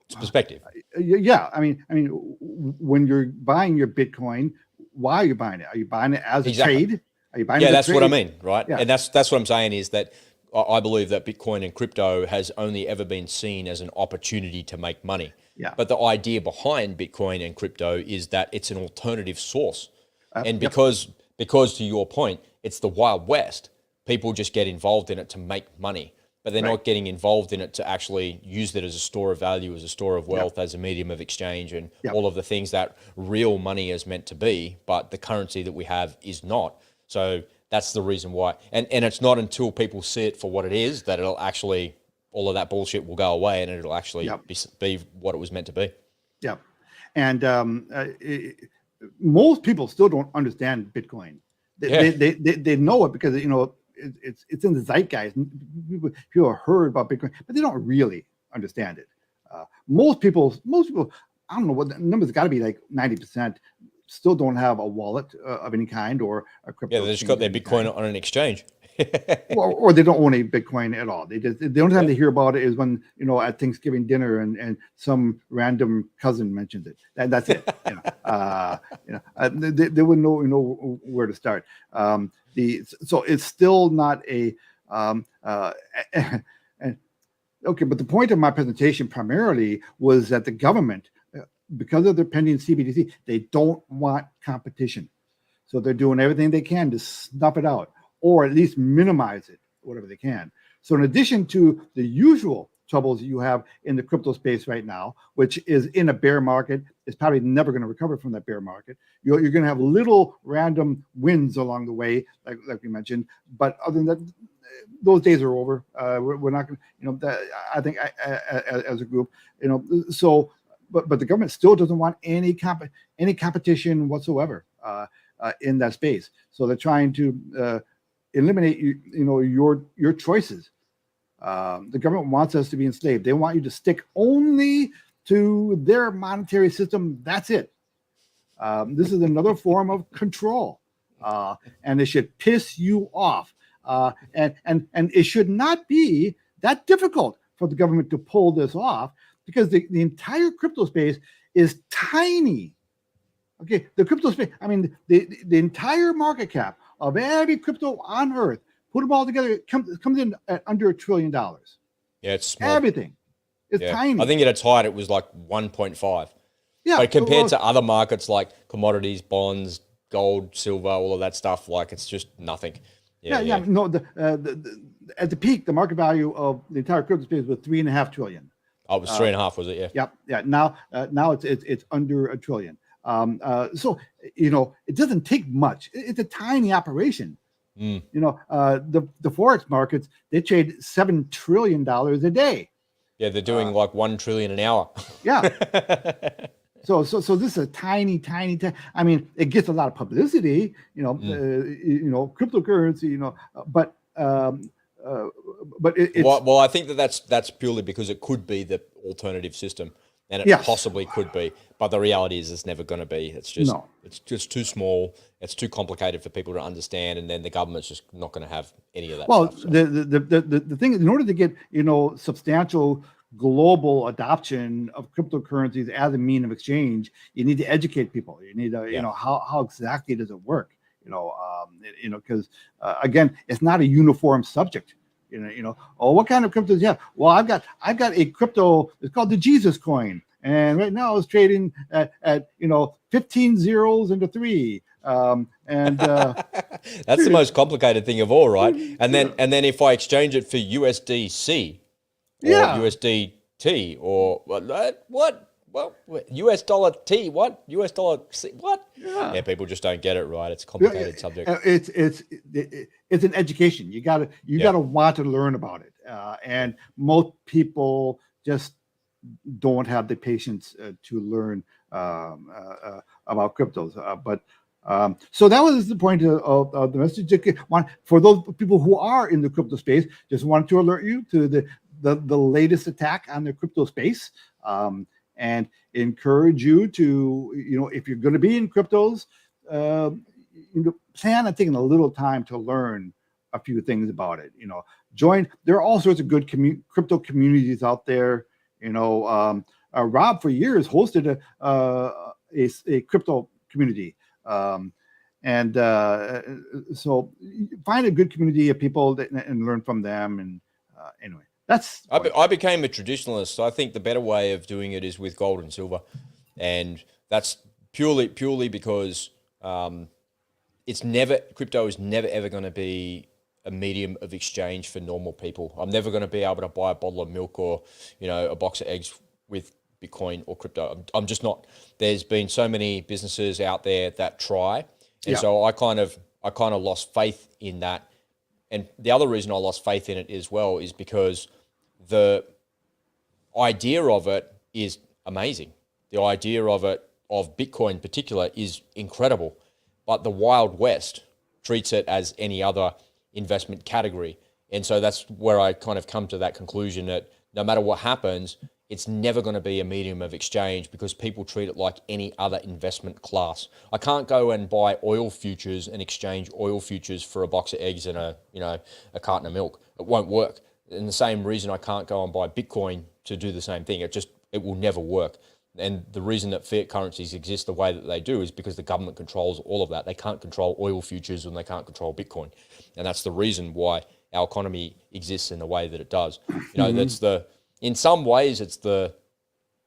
it's perspective. Yeah. I mean, when you're buying your Bitcoin, why are you buying it? Are you buying it as a trade? Are you buying it as a that's trade? what I mean, right? Yeah. And that's what I'm saying is that I believe that Bitcoin and crypto has only ever been seen as an opportunity to make money. Yeah. But the idea behind Bitcoin and crypto is that it's an alternative source. And because to your point, it's the Wild West, people just get involved in it to make money, but they're not getting involved in it to actually use it as a store of value, as a store of wealth, as a medium of exchange, and all of the things that real money is meant to be, but the currency that we have is not. So that's the reason why. And it's not until people see it for what it is that it'll actually, all of that bullshit will go away and it'll actually be what it was meant to be. Yeah. And most people still don't understand Bitcoin. They know it because, it's in the zeitgeist. People have heard about Bitcoin, but they don't really understand it. Most people, I don't know what the number's got to be, like 90%. Still don't have a wallet of any kind or a crypto. Yeah, they just got their Bitcoin on an exchange. or they don't own a Bitcoin at all. The only time they hear about it is when, at Thanksgiving dinner and some random cousin mentions it. That's it. They wouldn't know where to start. So it's still not a okay. But the point of my presentation primarily was that the government, because of their pending CBDC, they don't want competition. So they're doing everything they can to snuff it out, or at least minimize it, whatever they can. So in addition to the usual troubles that you have in the crypto space right now, which is in a bear market, is probably never going to recover from that bear market. You're going to have little random wins along the way, like we mentioned. But other than that, those days are over. We're not going to, I think as a group, so but the government still doesn't want any competition whatsoever in that space. So they're trying to eliminate your choices. The government wants us to be enslaved. They want you to stick only to their monetary system. That's it. This is another form of control, and it should piss you off. And it should not be that difficult for the government to pull this off, because the entire crypto space is tiny. Okay, the crypto space, I mean, the entire market cap of every crypto on earth, put them all together, comes in at under $1 trillion. Yeah, it's small. Everything. It's tiny. I think at its height, it was like 1.5. Yeah. But compared to other markets like commodities, bonds, gold, silver, all of that stuff, like it's just nothing. Yeah. No, at the peak, the market value of the entire crypto space was $3.5 trillion. Oh, it was 3.5, was it? Yeah. Yeah. Now it's under $1 trillion. So it doesn't take much. It's a tiny operation. The forex markets, they trade $7 trillion a day. Yeah, they're doing like 1 trillion an hour. Yeah. So this is a tiny. I mean, it gets a lot of publicity. Cryptocurrency. But it's well, I think that's purely because it could be the alternative system, and it possibly could be. But the reality is, it's never going to be. It's just too small. It's too complicated for people to understand, and then the government's just not going to have any of that. Well, stuff, so. the thing is, in order to get substantial global adoption of cryptocurrencies as a mean of exchange, you need to educate people. You need to how exactly does it work? Because again, it's not a uniform subject. What kind of crypto do you have? Well, I've got a crypto. It's called the Jesus coin, and right now it's trading at 15 zeros into 3. That's the most complicated thing of all, right? And then if I exchange it for USDC or USDT or what? Well, US dollar T, what? US dollar C, what? Yeah, people just don't get it, right? It's a complicated subject. It's an education. You gotta want to learn about it, and most people just don't have the patience to learn about cryptos. So that was the point of the message. For those people who are in the crypto space, just wanted to alert you to the latest attack on the crypto space. And encourage you to, if you're going to be in cryptos, plan on taking a little time to learn a few things about it. Join. There are all sorts of good crypto communities out there. Rob for years hosted a crypto community, so find a good community of people and learn from them. And anyway. I became a traditionalist. So I think the better way of doing it is with gold and silver, and that's purely because crypto is never ever going to be a medium of exchange for normal people. I'm never going to be able to buy a bottle of milk or a box of eggs with Bitcoin or crypto. I'm just not. There's been so many businesses out there that try, and so I kind of lost faith in that. And the other reason I lost faith in it as well is because the idea of it is amazing. The idea of Bitcoin in particular is incredible, but the Wild West treats it as any other investment category. And so that's where I kind of come to that conclusion that no matter what happens, it's never going to be a medium of exchange because people treat it like any other investment class. I can't go and buy oil futures and exchange oil futures for a box of eggs and a carton of milk. It won't work. And the same reason I can't go and buy Bitcoin to do the same thing. It will never work. And the reason that fiat currencies exist the way that they do is because the government controls all of that. They can't control oil futures and they can't control Bitcoin. And that's the reason why our economy exists in the way that it does. In some ways, it's the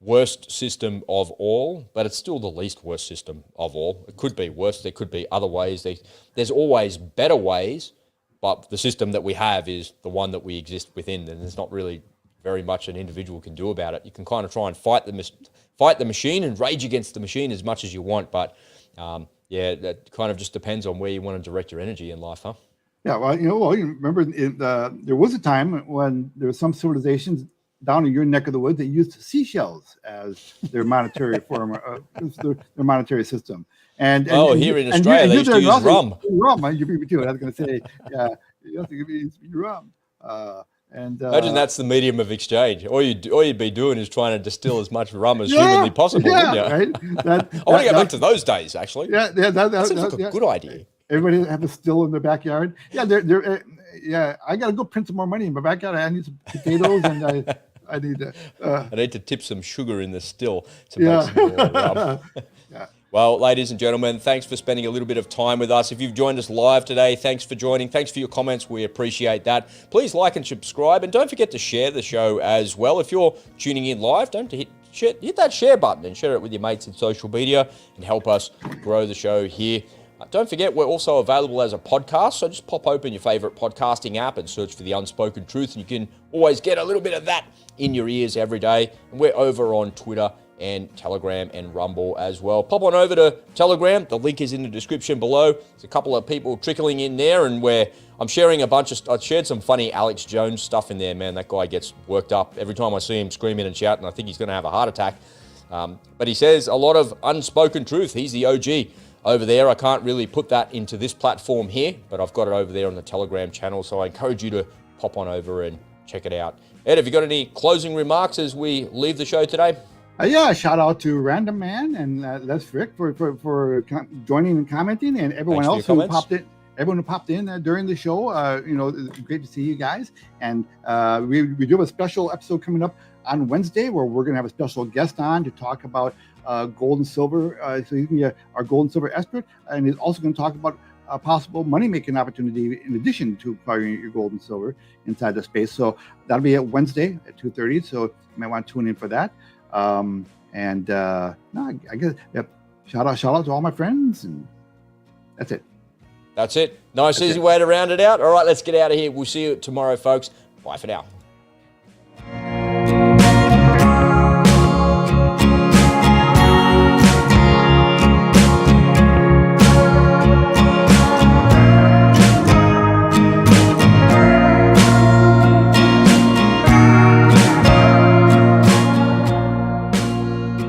worst system of all, but it's still the least worst system of all. It could be worse. There could be other ways. There's always better ways, but the system that we have is the one that we exist within, and there's not really very much an individual can do about it. You can kind of try and fight the machine and rage against the machine as much as you want, but that kind of just depends on where you want to direct your energy in life, huh? Yeah, well, you remember there was a time when there were some civilizations down in your neck of the woods, they used seashells as their monetary form, their monetary system. And here in Australia, they used to use rum. Rum, you beat me to it. I was going to say, yeah, you have to give me rum. Imagine that's the medium of exchange. All you'd be doing is trying to distill as much rum as humanly possible, wouldn't you? Right. I want to go back to those days, actually. Yeah, that seems like a good idea. Everybody have a still in their backyard. Yeah, I got to go print some more money in my backyard. I need some potatoes, and I need to. I need to tip some sugar in the still to make some more rum. Yeah. Well, ladies and gentlemen, thanks for spending a little bit of time with us. If you've joined us live today, thanks for joining. Thanks for your comments. We appreciate that. Please like and subscribe, and don't forget to share the show as well. If you're tuning in live, don't hit that share button and share it with your mates in social media and help us grow the show here. Don't forget, we're also available as a podcast, so just pop open your favorite podcasting app and search for The Unspoken Truth, and you can always get a little bit of that in your ears every day. And we're over on Twitter and Telegram and Rumble as well. Pop on over to Telegram. The link is in the description below. There's a couple of people trickling in there, and I'm sharing I shared some funny Alex Jones stuff in there, man. That guy gets worked up every time I see him screaming and shouting. I think he's going to have a heart attack. But he says a lot of unspoken truth. He's the OG over there. I can't really put that into this platform here, but I've got it over there on the Telegram channel, so I encourage you to pop on over and check it out. Ed, have you got any closing remarks as we leave the show today? Shout out to Random Man and Les Frick for joining and commenting, and everyone else who popped in. Everyone who popped in during the show. It's great to see you guys. And we do have a special episode coming up on Wednesday where we're going to have a special guest on to talk about gold and silver. So you can get our gold and silver expert, and he's also going to talk about a possible money-making opportunity in addition to acquiring your gold and silver inside the space. So that'll be at Wednesday at 2:30. So you might want to tune in for that. I guess, yep. Shout out to all my friends, and that's it. That's it. Nice, easy way to round it out. All right, let's get out of here. We'll see you tomorrow, folks. Bye for now.